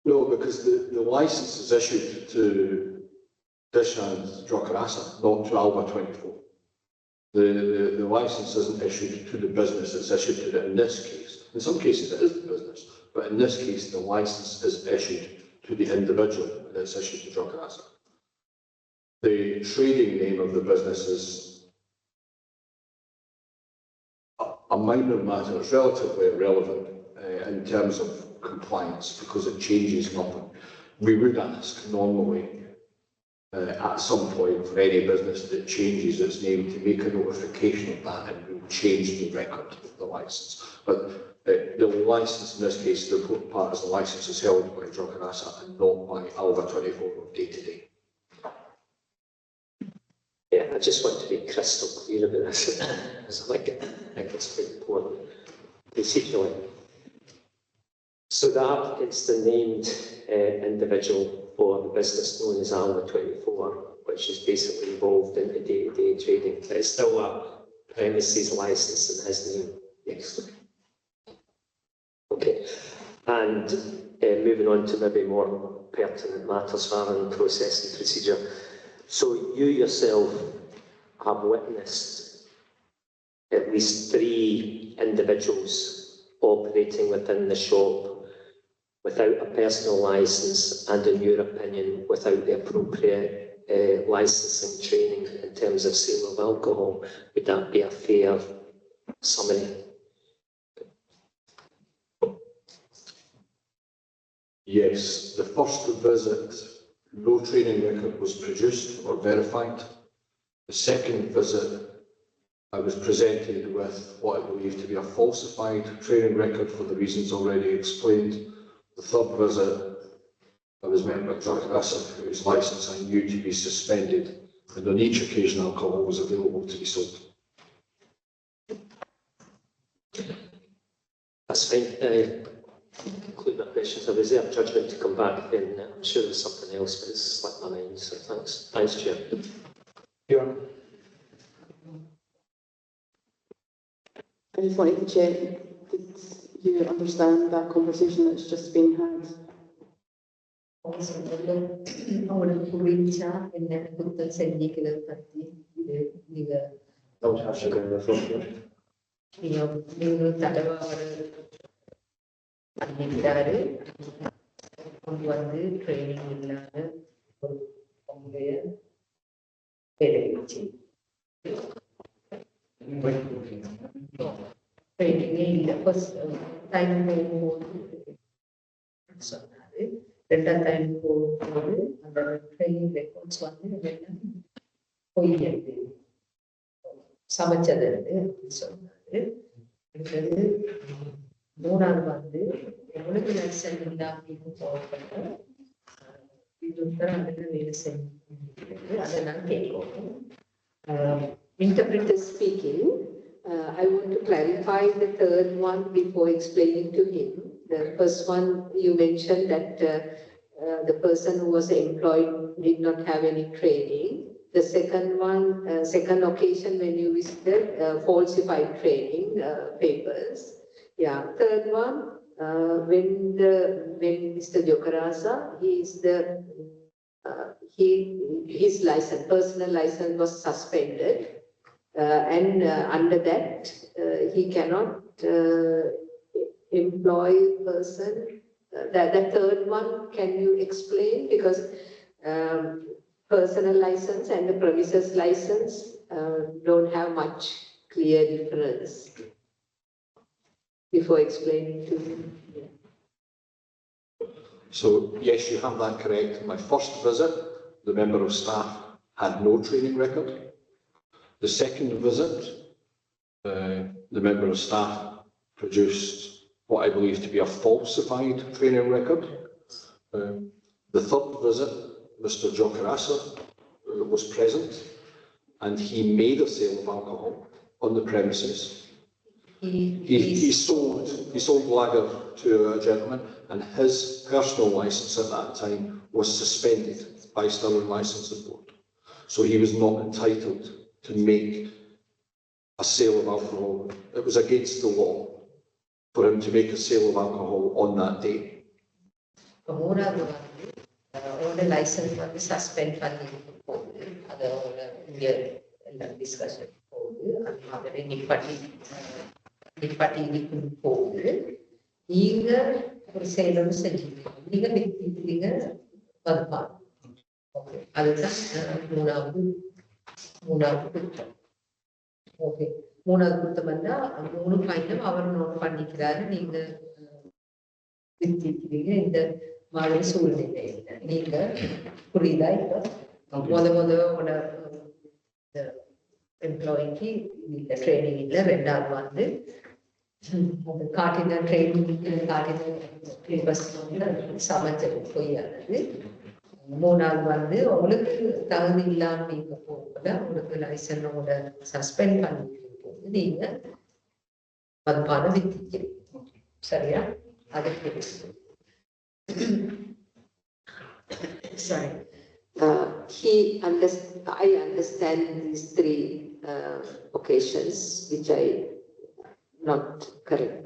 No, because the licence is issued to Dish and Drogheda, not to Alba 24. The licence isn't issued to the business, it's issued to the, in this case. In some cases it is the business, but in this case the licence is issued to the individual and it's issued to Drogheda. The trading name of the business is a minor matter, it's relatively irrelevant in terms of compliance because it changes nothing. We would ask normally at some point for any business that changes its name to make a notification of that and we'll change the record of the licence. But the licence in this case, the important part is the licence is held by Drogheda and not by Alva 24 of day to day. Yeah, I just want to be crystal clear about this, because I think it's very important procedurally. So the applicant's the named individual for the business known as Alva 24, which is basically involved in the day-to-day trading. But it's still a premises licence in his name. Yes. Okay. And moving on to maybe more pertinent matters rather than process and procedure. So you yourself have witnessed at least 3 individuals operating within the shop without a personal licence and, in your opinion, without the appropriate licensing training in terms of sale of alcohol. Would that be a fair summary? Yes, the first visit, no training record was produced or verified. The second visit, I was presented with what I believe to be a falsified training record for the reasons already explained. The third visit, I was met by Drogheda, whose licence I knew to be suspended, and on each occasion alcohol was available to be sold. That's fine. Conclude my questions. I reserve judgment to come back, and I'm sure there's something else, but it's slipped my mind, so thanks. Thanks, Chair. Bjorn. I just wanted to check, did you understand that conversation that's just been had? அவங்களோட புரிஞ்சா என்ன குத்தம் செஞ்சிக்கிறது பத்தி நீங்க தலைவா பண்ணிட்டாரு கொண்டு வந்து ட்ரைனிங் இல்லாத அவங்களுடைய வேலை வச்சு ட்ரைனிங்கே இல்லை ஃபர்ஸ்ட் டைம் போகும்போது சொன்னாரு ரெண்டாவது டைம் போகும்போது அந்த ட்ரைனிங் ரெக்கார்ட்ஸ் வந்து பொய் எழுது சமைச்சது அப்படின்னு சொன்னாரு. அடுத்தது மூணாவது வந்து எவ்வளவு லைசன்ஸ் இல்லை அப்படின்னு போகப்பட்ட இது அதுல வேலை செய்ய அதெல்லாம் கேட்கணும். Interpreter speaking. I want to clarify the third one before explaining to him. The first one you mentioned that the person who was employed did not have any training. The second one, second occasion when you visited, falsified training papers. Yeah. Third one, when Mr. Jokarasa, his license, personal license was suspended. And under that, he cannot employ person. The third one, can you explain? Because personal license and the premises license don't have much clear difference. Before explaining to him. So yes, you have that correct. My first visit, the member of staff had no training record. The second visit, the member of staff produced what I believe to be a falsified training record. The third visit, Mr. Jokarasa was present, and he made a sale of alcohol on the premises. He sold lager to a gentleman, and his personal licence at that time was suspended by Stirling Licensing Board. So he was not entitled to make a sale of alcohol. It was against the law for him to make a sale of alcohol on that day. அவரோட licence வந்து suspend பண்ணி போகுது, அதோட இங்கே எல்லாம் discussion போகுது, அந்த மாதிரி நிப்பாட்டி இருக்கும் போகுது. நீங்க ஒரு செயலும் செஞ்சுக்கிறீங்க, நீங்க விற்கிறீங்க வருமானம். அதுதான் மூணாவது குற்றம். ஓகே, மூணாவது குற்றம் வந்தா 3 பாயிண்டும் அவர் நோட் பண்ணிக்கிறாரு. நீங்க வித்திருக்கிறீங்க இந்த மாதிரி சூழ்நிலையில. நீங்க புரியுதா? இப்ப உங்களோட எம்ப்ளாய்க்கு இந்த ட்ரைனிங் இல்லை. ரெண்டாவது வந்து காட்டின ட்ரைனிங் காட்டின சமைச்சது பொய்யானது. மூணாவது வந்து உங்களுக்கு தகுதி இல்லாம நீங்க போகல, உங்களுக்கு லைசனோட சஸ்பெண்ட் பண்ணிட்டு போது நீங்க மதுபானம் வித்திக்கிறீங்க. சரியா? அதுக்கு sorry. I understand these 3 occasions, which I not correct.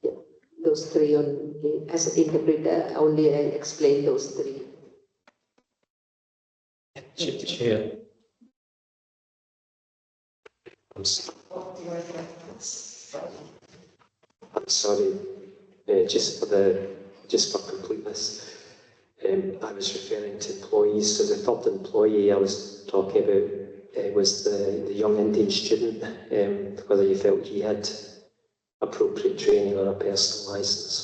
Yeah, those 3 only. As an interpreter, only I explain those 3. Chair. I'm sorry. Just for completeness, I was referring to employees. So the third employee I was talking about was the young Indian student, whether you felt he had appropriate training or a personal licence.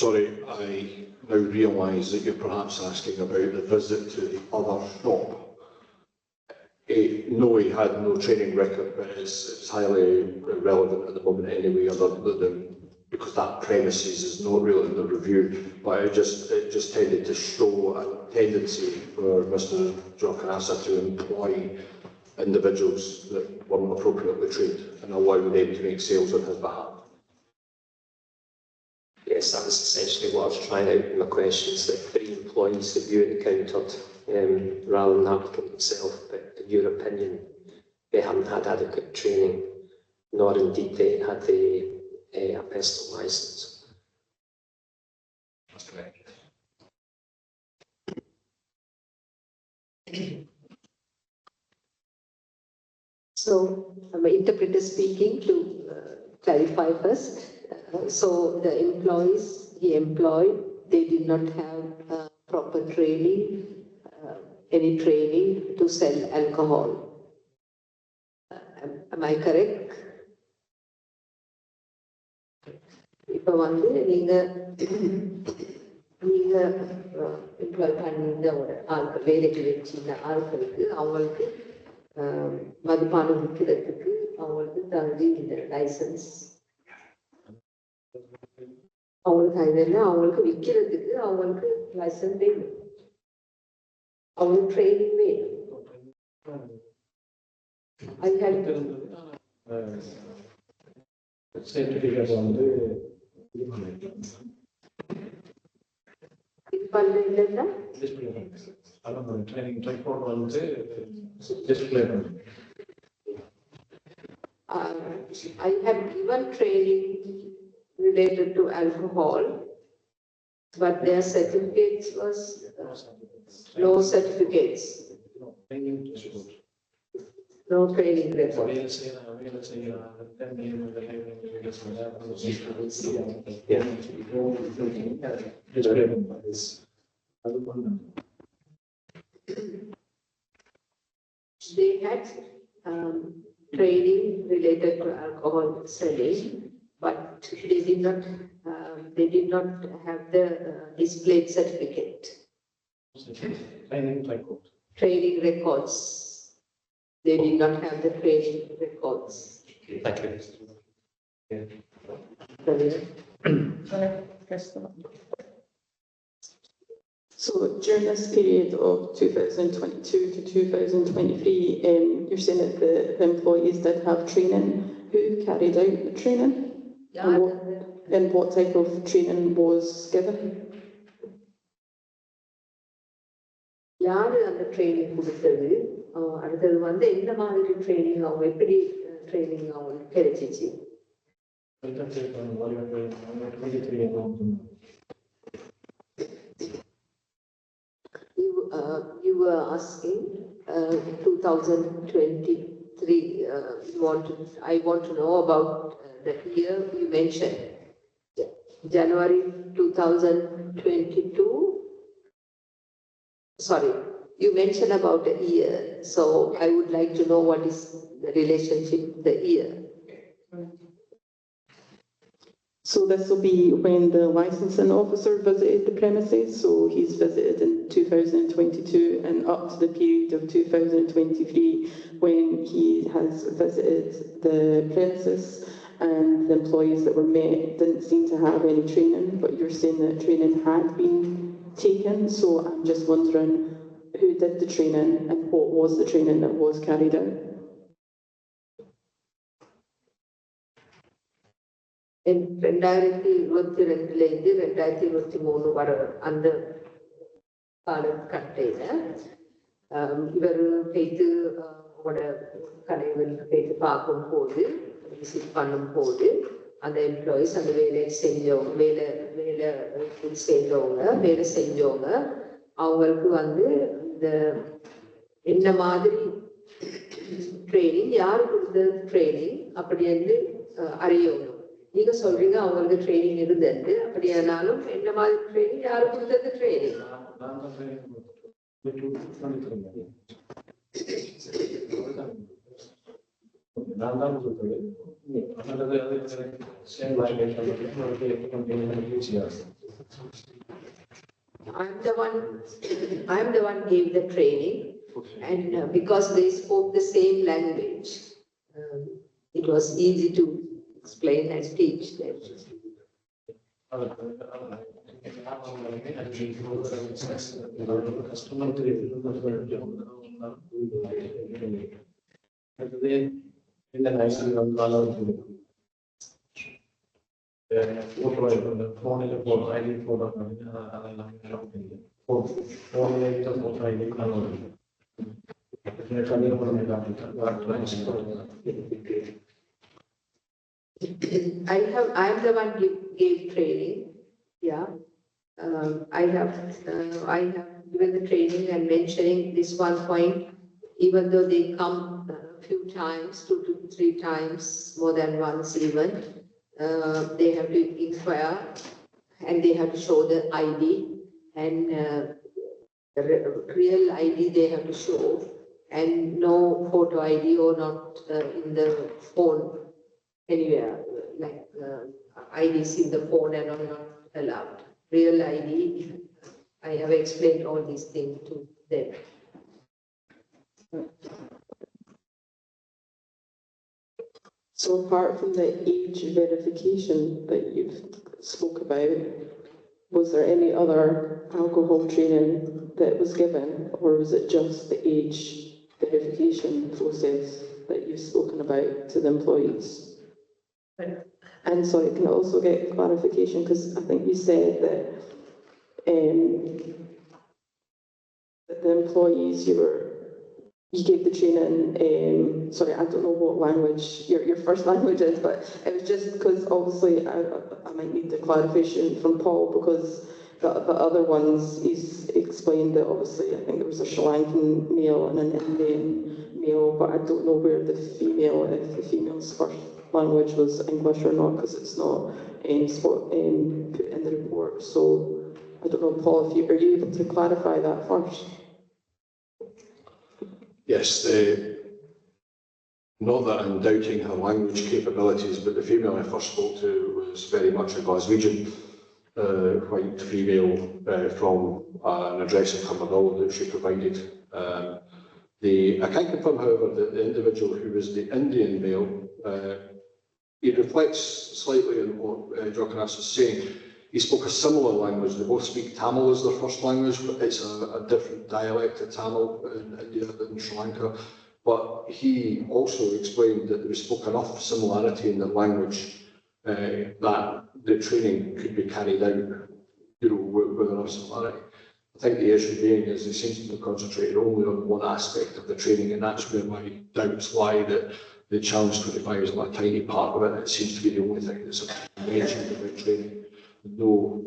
Sorry, I now realise that you're perhaps asking about the visit to the other shop. No, he had no training record, but it's highly irrelevant at the moment anyway, other than because that premises is not really in the review. But it just tended to show a tendency for Mr. Jokarasa to employ individuals that weren't appropriately trained and allow them to make sales on his behalf. Yes, that was essentially what I was trying out in my questions, that 3 employees that you encountered, rather than the applicant himself, but in your opinion, they hadn't had adequate training, nor indeed they had a personal licence. That's correct. So, I'm an interpreter speaking to clarify first. So the employees he employed, they did not have proper training, any training to sell alcohol. Am I correct? இப்போ வந்து நீங்க employee பண்ணியிருந்த ஒரு ஆட்கள், வேலைக்கு வச்சிருந்த ஆட்களுக்கு அவங்களுக்கு மதுபானம் விற்கிறதுக்கு அவங்களுக்கு தகுதி இந்த லைசன்ஸ் அவங்களுக்கு அதில் அவங்களுக்கு விற்கிறதுக்கு அவங்களுக்கு லைசன்ஸ் வேணும், அவங்களுக்கு ட்ரைனிங் வேணும். சர்டிஃபிகேட் வந்து இது பண்ணுறதுன்னா ட்ரைனிங் ட்ரைபோர்ட் வந்து டிஸ்பிளே பண்ணு. I have given training related to alcohol, but their certificates was no certificates. No training record. They had training related to alcohol selling, but they did not have the displayed certificate. Training record. Training records. They did not have the training records. Thank you. So during this period of 2022 to 2023, you're saying that the employees did have training. Who carried out the training? And what type of training was given? யாரு அந்த training கொடுத்தது அடுத்தது வந்து எந்த மாதிரி training அவங்க எப்படி training அவங்களுக்கு கிடைச்சிச்சு You were asking 2023 I want to know about the year you mentioned January 2022. Sorry, you mentioned about the year, so I would like to know what is the relationship with the year. So this will be when the licensing officer visited the premises, so he's visited in 2022 and up to the period of 2023 when he has visited the premises and the employees that were met didn't seem to have any training, but you're saying that training had been taken, so I'm just wondering who did the training and what was the training that was carried out? In 2022 2023 வர அந்த காலகட்டையில இவர் போயிட்டு உங்களோட கடைகளுக்கு போயிட்டு பார்க்கும்போது visit பண்ணும்போது அந்த எம்ப்ளாயிஸ் அந்த வேலையை செஞ்சவங்க வேலை செஞ்சவங்க அவங்களுக்கு வந்து இந்த என்ன மாதிரி ட்ரைனிங் யாரு கொடுத்த ட்ரைனிங் அப்படி வந்து அறியணும் நீங்க சொல்றீங்க அவங்களுக்கு ட்ரைனிங் இருந்தது அப்படியானாலும் என்ன மாதிரி ட்ரைனிங் யாரு கொடுத்தது training I'm the one gave the training, and because they spoke the same language, it was easy to explain and teach them. I am the one gave training. Yeah, I have given the training and mentioning this one point. Even though they come a few times, 2 to 3 times, more than once even, they have to inquire and they have to show the ID and the real ID they have to show and no photo ID or not in the phone anywhere, like IDs in the phone and are not allowed. Real ID, I have explained all these things to them. So apart from the age verification that you've spoke about, was there any other alcohol training that was given, or was it just the age verification process that you've spoken about to the employees? And sorry, can I also get clarification, because I think you said that the employees you gave the training, sorry, I don't know what language your first language is, but it was just because obviously I might need the clarification from Paul, because the other ones he's explained that obviously I think there was a Sri Lankan male and an Indian male, but I don't know where if the female's first language was English or not, because it's not put in the report. So I don't know, Paul, are you able to clarify that first? Yes, not that I'm doubting her language capabilities, but the female I first spoke to was very much a Glaswegian, white female from an address in Cumbernauld that she provided. I can confirm, however, that the individual who was the Indian male, he reflects slightly on what Jokanas is saying. He spoke a similar language. They both speak Tamil as their first language, but it's a different dialect of Tamil in India than Sri Lanka. But he also explained that there was spoke enough similarity in the language that the training could be carried out, with enough similarity. I think the issue being is they seem to be concentrated only on one aspect of the training, and that's where my doubts lie, that the Challenge 25 is a tiny part of it. It seems to be the only thing that's mentioned about training.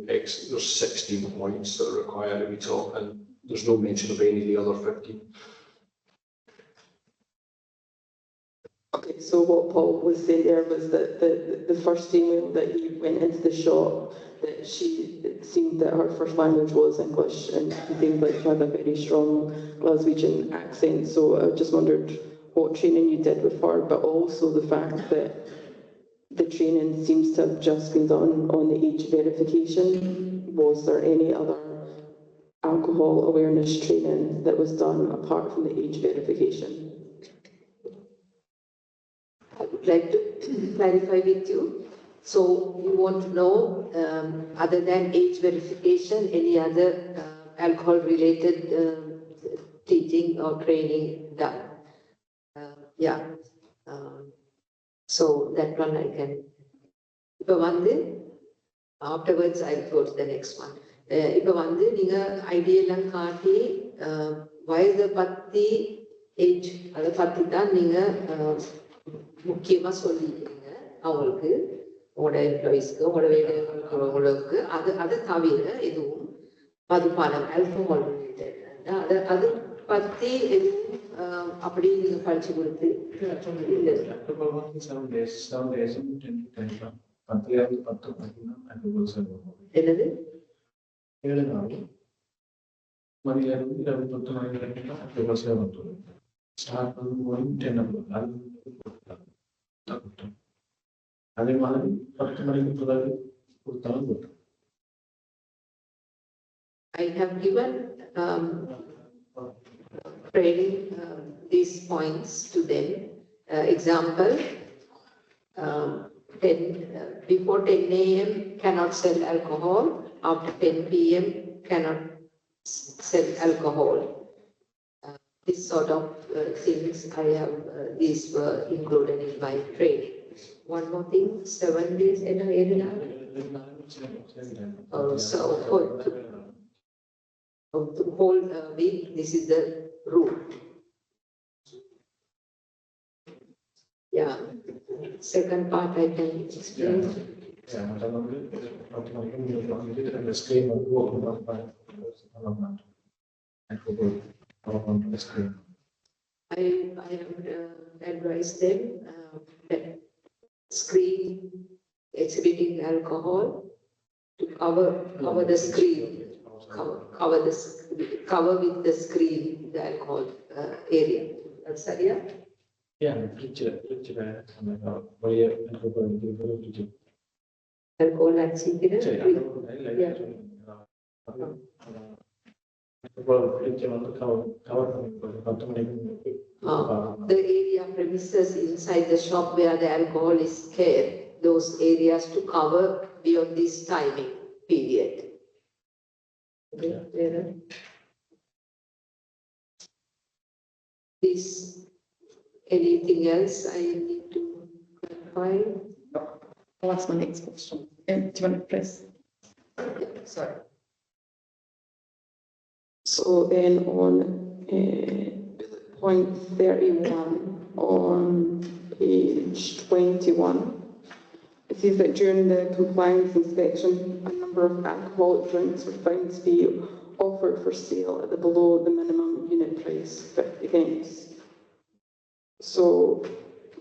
There's 16 points that are required to be taught, and there's no mention of any of the other 15. Okay, so what Paul was saying there was that the first female that he went into the shop, that it seemed that her first language was English, and she seemed like she had a very strong Glaswegian accent. So I just wondered what training you did with her, but also the fact that the training seems to have just been done on the age verification. Was there any other alcohol awareness training that was done apart from the age verification? I would like to clarify with you. So you want to know, other than age verification, any other alcohol-related teaching or training done? Yeah. So that one I can. Afterwards I'll go to the next one. இப்போ வந்து நீங்க ஐடியெல்லாம் காட்டி வயதை பத்தி age அதை பத்தி தான் நீங்க முக்கியமா சொல்லியிருக்கீங்க அவங்களுக்கு, உங்களோட எம்ப்ளாயிஸ்க்கு, உங்களோட வேலைகளுக்கு. அதை தவிர எதுவும் மதுபானம் ஆல்கஹால் அது பத்தி எதுவும் அப்படி நீங்க படிச்சு கொடுத்து இல்லை? என்னது? 7 நாள் மதியம் 10 மணி வரைக்கும் ஆல்கஹால் சேவை ఉంటుంది. ஸ்டார்ட் பண்ணும்போது 10 கொடுத்தோம். அதே மாதிரி 10 மணிக்கு பிறகு கொடுத்தாலும் கொடுத்தோம். I have given training these points to them. Example, before 10 a.m. cannot sell alcohol, after 10 p.m. cannot sell alcohol. This sort of things I have, these were included in my training. One more thing, 7 days in a year. So for the whole week, this is the rule. Yeah. Second part I can explain. I have advised them that screen exhibiting alcohol to cover the screen, cover with the screen the alcohol area. That's yeah. Yeah, Alcohol and cigarette. The area premises inside the shop where the alcohol is kept, those areas to cover beyond this timing period. Okay. This, anything else I need to clarify? I'll ask my next question. Do you want to press? Yeah, sorry. So then on point 31 on page 21, it says that during the compliance inspection, a number of alcoholic drinks were found to be offered for sale at below the minimum unit price, 50 pence. So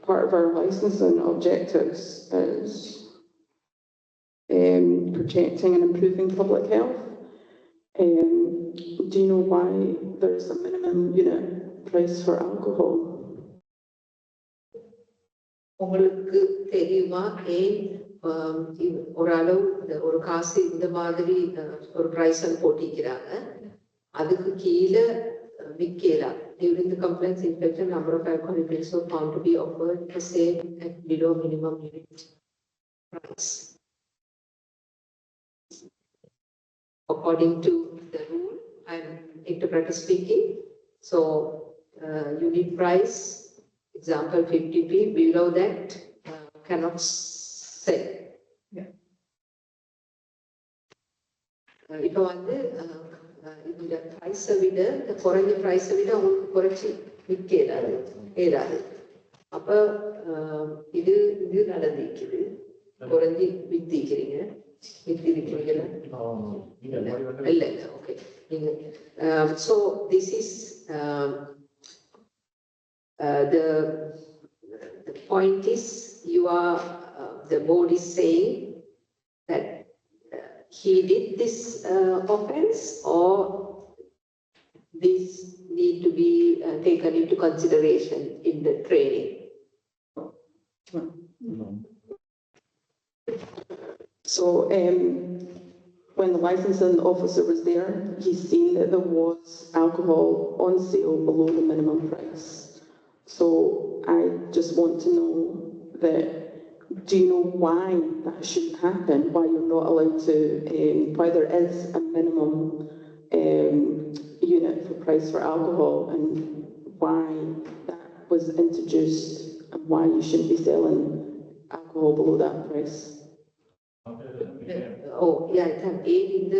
part of our licensing objectives is protecting and improving public health. Do you know why there's a minimum unit price for alcohol? உங்களுக்கு தெரியுமா ஏன் ஒரு அளவு ஒரு காசு இந்த மாதிரி ஒரு பிரைஸ் போட்டிக்கிறாங்க அதுக்கு கீழே விற்கலாம். During the complaints inspection, number of alcoholic drinks were found to be offered the same at below minimum unit price. According to the rule, I'm interpreter speaking. So unit price, example 50p, below that cannot sell. Yeah. இப்போ வந்து இந்த ப்ரைஸை விட இந்த குறைஞ்ச ப்ரைஸை விட அவங்களுக்கு குறைச்சி விற்க இயலாது. அப்போ இது இது நடந்திருக்குது, குறைஞ்சி வித்திக்கிறீங்க விற்கிறீங்களா? இல்லை ஓகே. நீங்கள் so this is the point is you are the board is saying that he did this offense or this need to be taken into consideration in the training. So when the licensing officer was there, he's seen that there was alcohol on sale below the minimum price. So I just want to know that, do you know why that shouldn't happen? Why you're not allowed to, why there is a minimum unit for price for alcohol, and why that was introduced, and why you shouldn't be selling alcohol below that price? Oh yeah, இந்த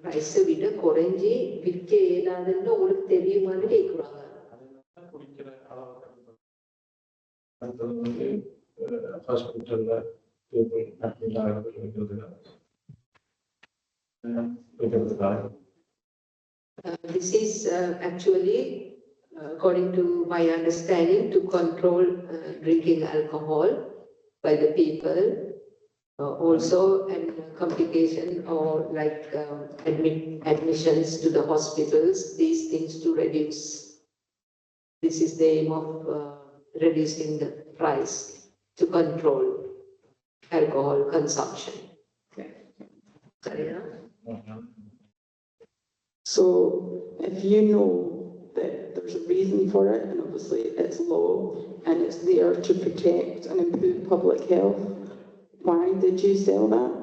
ப்ரைஸை விட குறைஞ்சி விற்க இயலாதுன்னு உங்களுக்கு தெரியுமான்னு கேட்குறாங்க. ஹாஸ்பிட்டல்ல This is actually, according to my understanding, to control drinking alcohol by the people. Also, and complication or like admissions to the hospitals, these things to reduce. This is the aim of reducing the price to control alcohol consumption. Okay. Karina? So if you know that there's a reason for it, and obviously it's law, and it's there to protect and improve public health, why did you sell that?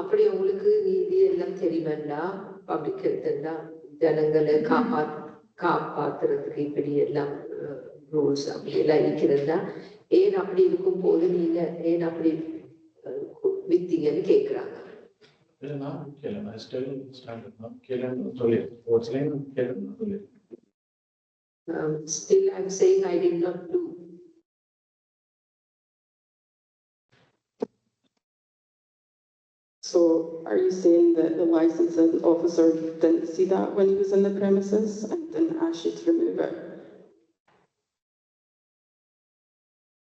அப்படி உங்களுக்கு நீதி எல்லாம் தெரியுமெண்டா, public health எல்லாம் ஜனங்களை காப்பாத்துறதுக்கு இப்படி எல்லாம் rules அப்படி எல்லாம் இருக்கிறதா, ஏன் அப்படி இருக்கும் போது நீங்க ஏன் அப்படி வித்தீங்கன்னு கேட்குறாங்க. Still I'm saying I did not do. So are you saying that the licensing officer didn't see that when he was in the premises and didn't ask you to remove it?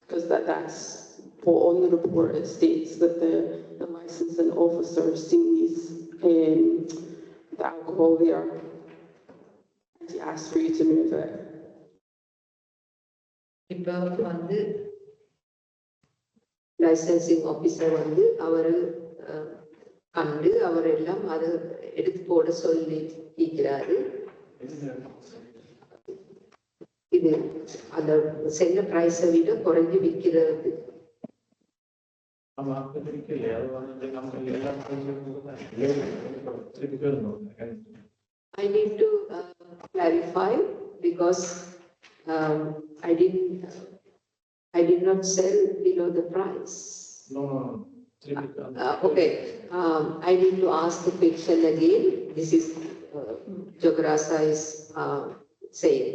Because that's what on the report it states, that the licensing officer seen these, the alcohol there, and he asked for you to move it. இப்போ வந்து licensing officer வந்து அவர் கண்டு அவர் எல்லாம் அதை எடுத்து போட சொல்லி இருக்கிறாரு. இது அந்த செல்ல பிரைஸை விட குறைஞ்சு விற்கிறது. I need to clarify because I did not sell below the price. No. Okay, I need to ask the question again. This is Jograsa is saying.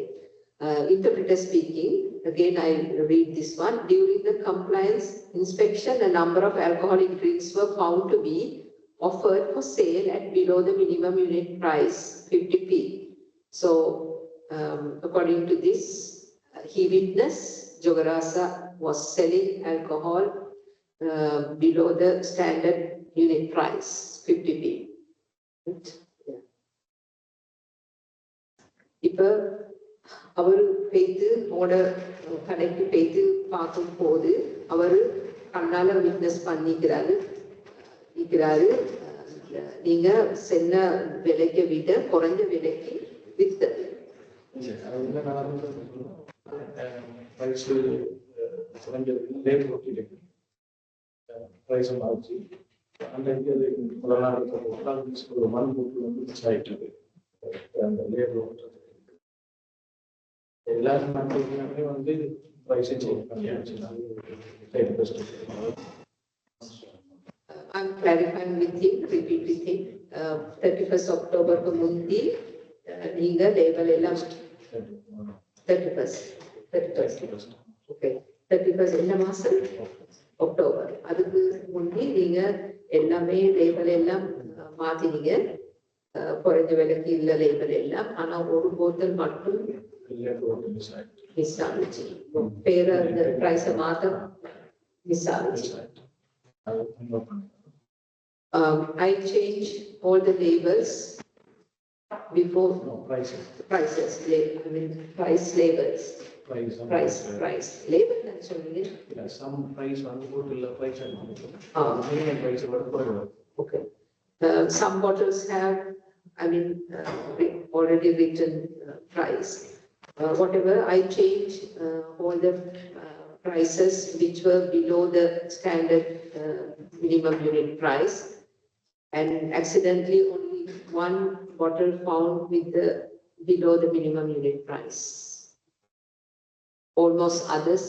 Interpreter speaking. Again, I read this one. During the compliance inspection, a number of alcoholic drinks were found to be offered for sale at below the minimum unit price, 50p. So, according to this, he witnessed Jograsa was selling alcohol below the standard unit price, 50p. Right? Yeah. இப்போ அவர் பேத்து order கடைக்கு பேத்து பார்க்கும் போது அவர் கண்ணால witness பண்ணிக்கிறாரு நீங்க சென்ன விலைக்கு விட குறைஞ்ச விலைக்கு வித்தது. எல்லாரும் நாட்களுமே வந்து பைசா செக் பண்ணியாச்சு. I'm clarifying with him, repeat with him. 31st October க்கு முந்தி நீங்க லேபல் எல்லாம் 31st ஓகே 31st என்ன மாசம் அக்டோபர் அதுக்கு முந்தி நீங்க எல்லாமே லேபல் எல்லாம் மாத்தினீங்க குறைஞ்ச விலைக்கு இல்ல லேபல் எல்லாம் ஆனா ஒரு போத்தல் மட்டும் மிஸ் ஆச்சு பேர அந்த பிரைஸ மாத்த மிஸ் ஆச்சு. I change all the labels before prices. I mean price labels. Price label and so on. Yeah, some price one bottle price and price okay. Some bottles have already written price. Whatever I change all the prices which were below the standard minimum unit price, and accidentally only one bottle found with the below the minimum unit price. Almost others,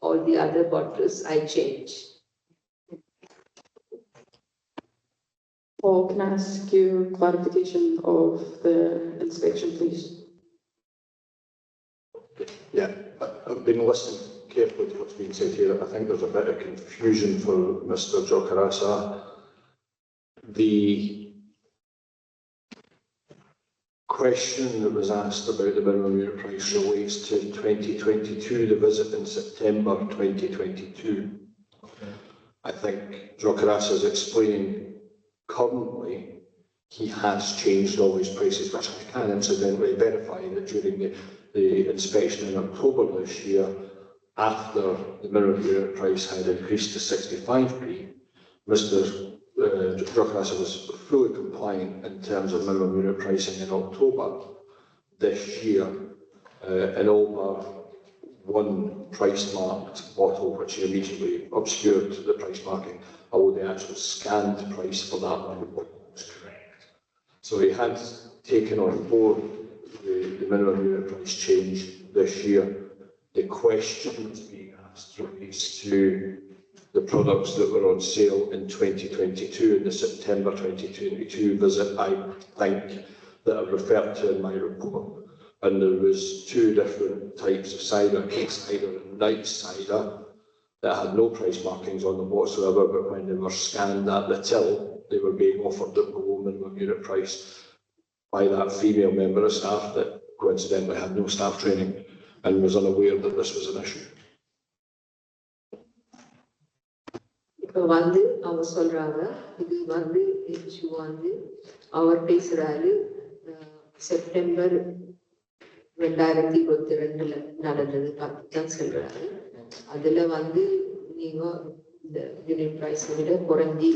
all the other bottles I change. Paul, can I ask you clarification of the inspection, please? Yeah, I've been listening carefully to what's being said here. I think there's a bit of confusion for Mr. Jokarasa. The question that was asked about the minimum unit price relates to 2022, the visit in September 2022. Okay. I think Jokarasa is explaining currently he has changed all his prices, which I can incidentally verify that during the inspection in October this year, after the minimum unit price had increased to 65p, Mr. Jokarasa was fully compliant in terms of minimum unit pricing in October this year, in all but one price-marked bottle, which immediately obscured the price marking, although the actual scanned price for that one was correct. So he had taken on board the minimum unit price change this year. The question that's being asked relates to the products that were on sale in 2022, in the September 2022 visit, I think, that I've referred to in my report. And there was two different types of cider, cake cider and night cider, that had no price markings on them whatsoever, but when they were scanned at the till, they were being offered at below minimum unit price by that female member of staff that coincidentally had no staff training and was unaware that this was an issue. இப்போ வந்து அவங்க சொல்றாங்க இது வந்து issue வந்து அவர் பேசுறாரு September 2022 நடந்தது தான் சொல்றாரு. அதுல வந்து நீங்க இந்த யூனிட் பிரைஸ் விட குறைஞ்சி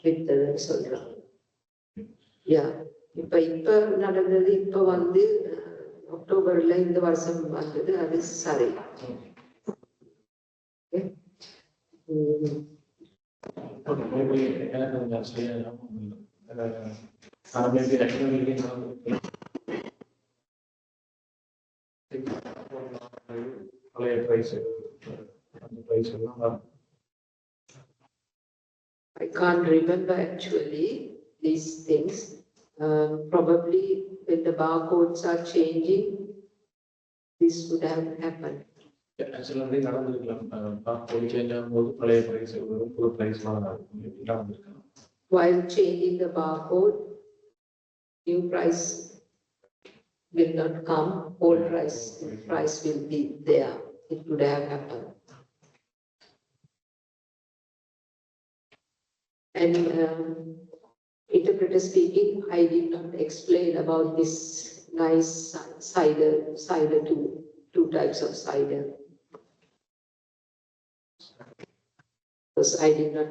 வித்ததுன்னு சொல்றாங்க. யா இப்ப நடந்தது இப்ப வந்து அக்டோபர்ல இந்த வருஷம் வந்தது அது சரி. I can't remember actually these things. Probably when the barcodes are changing, this would have happened. While changing the barcode, new price will not come, old price will be there. It would have happened. And interpreter speaking, I did not explain about this nice cider two types of cider. Because I did not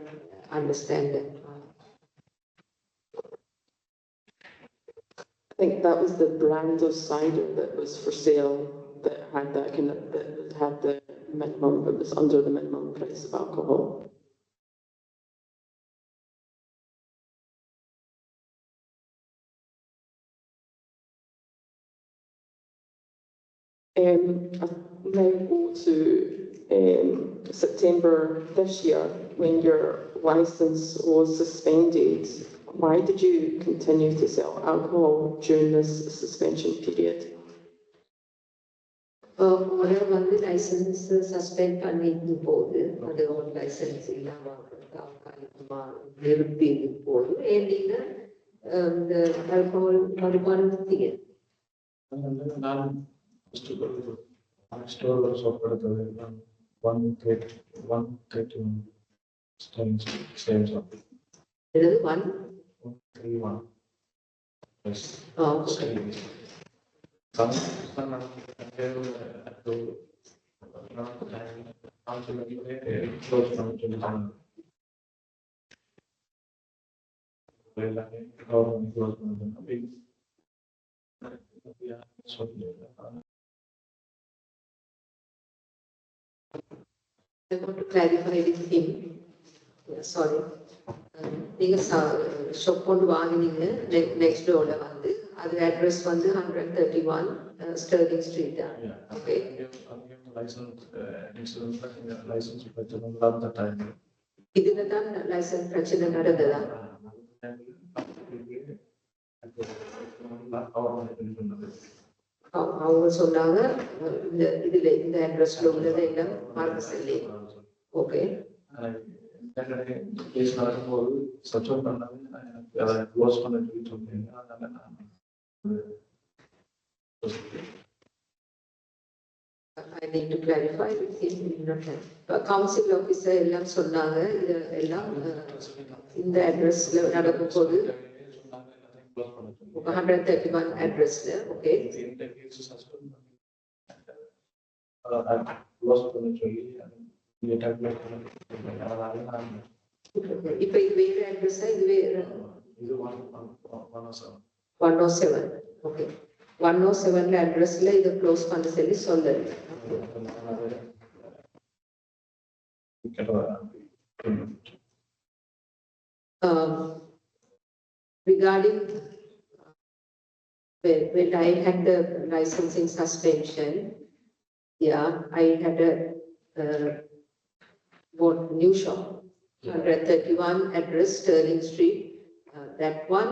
understand that. I think that was the brand of cider that was for sale that had that kind of, that had the minimum, it was under the minimum price of alcohol. I now go to September this year when your license was suspended. Why did you continue to sell alcohol during this suspension period? ஒரு வந்து licence suspend பண்ணிட்டு போகுது அது ஒரு licence இல்லாம தாற்காலிகமா நிறுத்தி போகுது ஏன்னா இந்த ஆல்கஹால் மதுபானம் வித்தீங்க நான் ஸ்டோர் ஷாப் எடுத்தது 131 சேல்ஸ் ஆஃப் என்னது 131 S okay I want to clarify with him. Yeah, sorry. நீங்க ஷாப் கொண்டு வாங்கினீங்க நெக்ஸ்ட் டோர்ல வந்து அது அட்ரஸ் வந்து 131 ஸ்டர்லிங் ஸ்ட்ரீட் ஓகே லைசன்ஸ் பிரச்சனை இல்லாத டைம் இதுல தான் லைசன்ஸ் பிரச்சனை நடந்ததா அவங்க சொன்னாங்க இந்த இதுல இந்த அட்ரஸ்ல உள்ளதை எல்லாம் மார்க் செல்லி ஓகே கேஸ் நடக்கும்போது சச்சோட் பண்ணாங்க அதை க்ளோஸ் பண்ண சொல்லி சொன்னீங்க அதனால நான் I need to clarify with him. Council officer எல்லாம் சொன்னாங்க இது எல்லாம் இந்த அட்ரஸ்ல நடக்கும் போது 131 அட்ரஸ்ல ஓகே க்ளோஸ் பண்ண சொல்லி இப்ப இது வேற அட்ரஸா இது வேற இது 107 ஓகே 107 அட்ரஸ்ல இதை க்ளோஸ் பண்ண சொல்லி சொல்லல regarding when I had the licensing suspension, yeah, I had a new shop, 131 address Sterling Street. That one,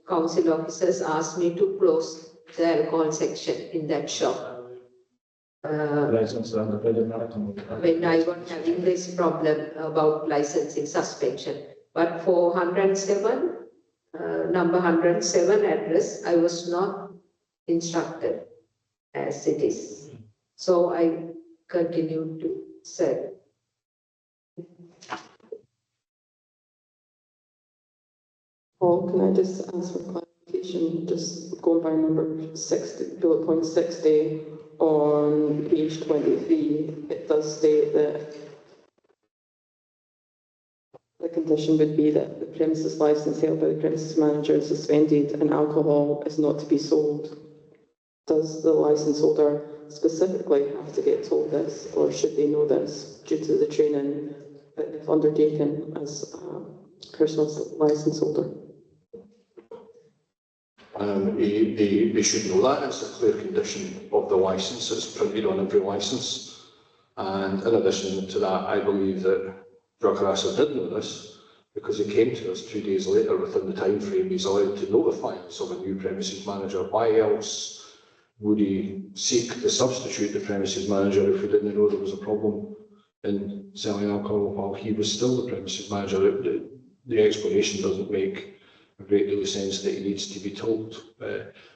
council officers asked me to close the alcohol section in that shop. When I was having this problem about licensing suspension. But for 107, number 107 address, I was not instructed as it is. So I continued to sell. Paul, can I just ask for clarification, just going by number 60, bullet point 60 on page 23, it does state that the condition would be that the premises license held by the premises manager is suspended and alcohol is not to be sold. Does the license holder specifically have to get told this, or should they know this due to the training that they've undertaken as a personal license holder? They should know that. It's a clear condition of the licence. It's printed on every licence. And in addition to that, I believe that Drug Harasser did know this because he came to us 2 days later within the time frame he's allowed to notify us of a new premises manager. Why else would he seek to substitute the premises manager if he didn't know there was a problem in selling alcohol while he was still the premises manager? The explanation doesn't make a great deal of sense that he needs to be told.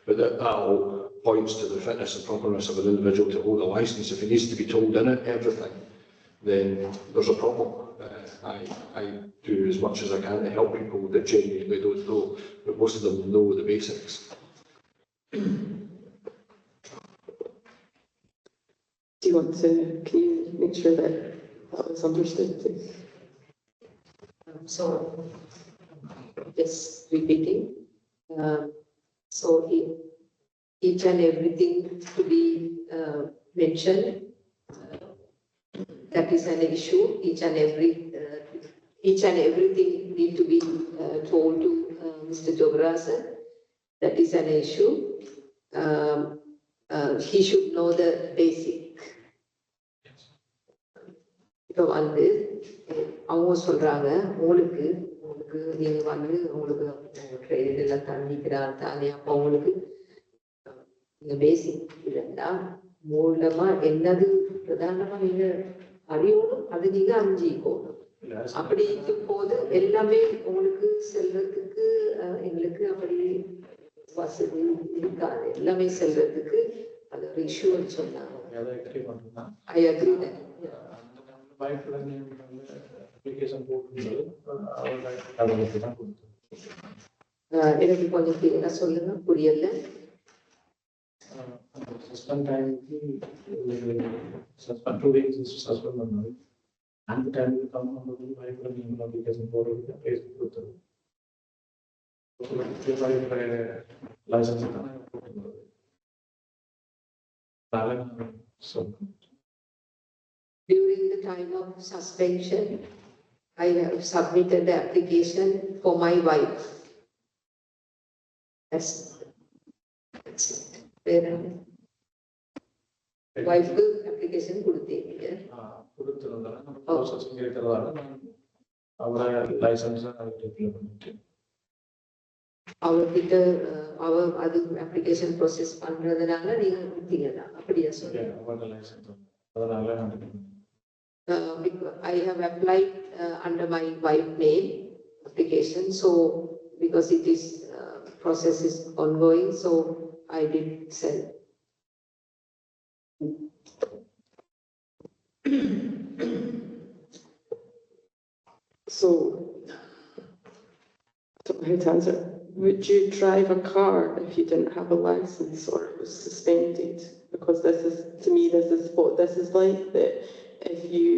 But that all points to the fitness and properness of an individual to hold a licence. If he needs to be told in it everything, then there's a problem. I do as much as I can to help people that genuinely don't know, but most of them know the basics. you want to, can you make sure that that was understood, please? So, just repeating. So, each and everything to be mentioned, that is an issue. Each and everything need to be told to Mr. Jogarasan. That is an issue. He should know the basic. இப்போ வந்து அவங்க சொல்றாங்க உங்களுக்கு நீங்க வந்து உங்களுக்கு இதெல்லாம் தண்ணிக்கிறாங்க தானே அப்போ உங்களுக்கு இந்த பேசிக் இல்லைன்னா மூலமா என்னது பிரதானமா நீங்க அறியணும் அது நீங்க அறிஞ்சிக்கணும். அப்படி இருக்கும் போது எல்லாமே உங்களுக்கு செல்றதுக்கு எங்களுக்கு அப்படி வசதி இருக்காது. எல்லாமே செல்றதுக்கு அது ஒரு இஷ்யூன்னு சொன்னாங்க. I agree that. அப்ளிகேஷன் போட்டுருந்தது அவங்களுக்கு தான் கொடுத்தோம். எனக்கு கொஞ்சம் கிளியரா சொல்லுங்க, புரியல. சஸ்பெண்ட் டைமுக்கு 2 weeks சஸ்பெண்ட் பண்ணது. அந்த டைமுக்கு கவர்மெண்ட் பயப்பட நீங்கள் அப்ளிகேஷன் போடுறதுக்கு பேசி கொடுத்தது. லைசன்ஸ் தான் போட்டுருந்தது. சொல்லுங்க. During the time of suspension, I have submitted the application for my wife. That's it. Wife application கொடுத்தீங்க. கொடுத்துருந்தாங்க. நம்ம ப்ராசஸிங் இருக்கிறதால நான் அவரை லைசன்ஸ் அப்ளை பண்ணிட்டேன். அவர்கிட்ட அது அப்ளிகேஷன் ப்ராசஸ் பண்றதுனால நீங்க கொடுத்தீங்களா? அப்படியா சொல்லுங்க. அவரோட லைசன்ஸ் அதனால I have applied under my wife name application, so because it is process is ongoing, so I did send. So I had to answer. Would you drive a car if you didn't have a license or it was suspended? Because this is, to me, this is what this is like, that if you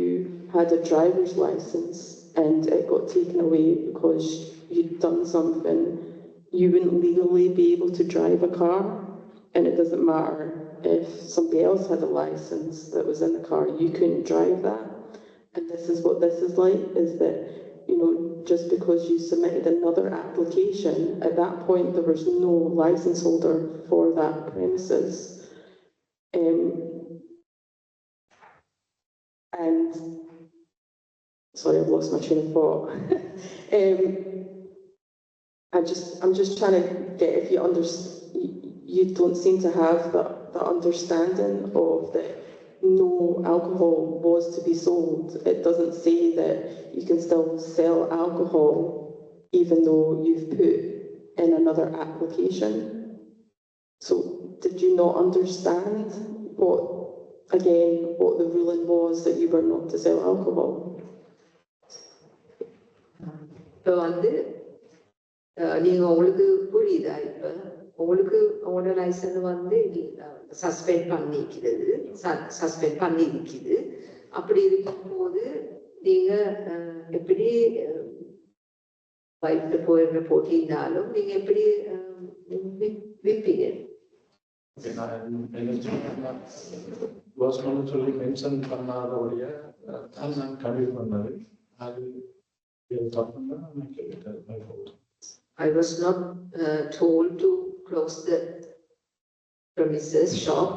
had a driver's license and it got taken away because you'd done something, you wouldn't legally be able to drive a car, and it doesn't matter if somebody else had a license that was in the car, you couldn't drive that. And this is what this is like, is that, you know, just because you submitted another application, at that point there was no license holder for that premises. And sorry, I've lost my train of thought. I'm just trying to get, if you you don't seem to have the understanding of that no alcohol was to be sold. It doesn't say that you can still sell alcohol even though you've put in another application. So did you not understand what the ruling was that you were not to sell alcohol? இப்போ வந்து நீங்க உங்களுக்கு புரியுதா? இப்ப உங்களுக்கு உங்களோட licence வந்து suspend பண்ணிருக்குது. அப்படி இருக்கும்போது நீங்க எப்படி வைஃப்ல போட்டிருந்தாலும் நீங்க எப்படி விற்பீங்க? சொல்லி மென்ஷன் பண்ணாதபடிய நான் கன்வியூ பண்ணது. அது தப்புன்னா நான் கேட்டேன். I was not told to close the premises shop,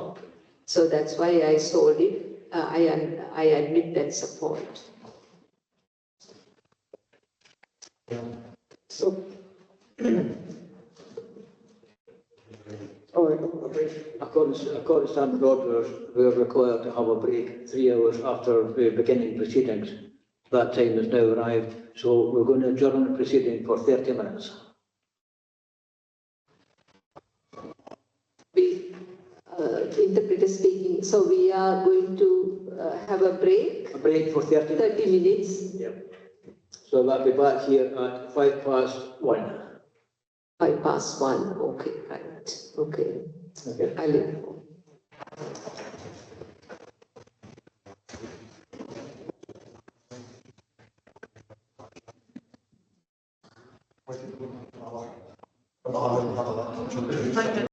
so that's why I sold it. I admit that's a fault. So, According to standard orders, we are required to have a break 3 hours after beginning proceedings. That time has now arrived, so we're going to adjourn the proceeding for 30 minutes. Interpreter speaking, so we are going to have a break. A break for 30 minutes. Yep. So we'll be back here at 1:05. 1:05, okay, right, okay. Okay. I leave. ويتم المحافظة على المحاضرات.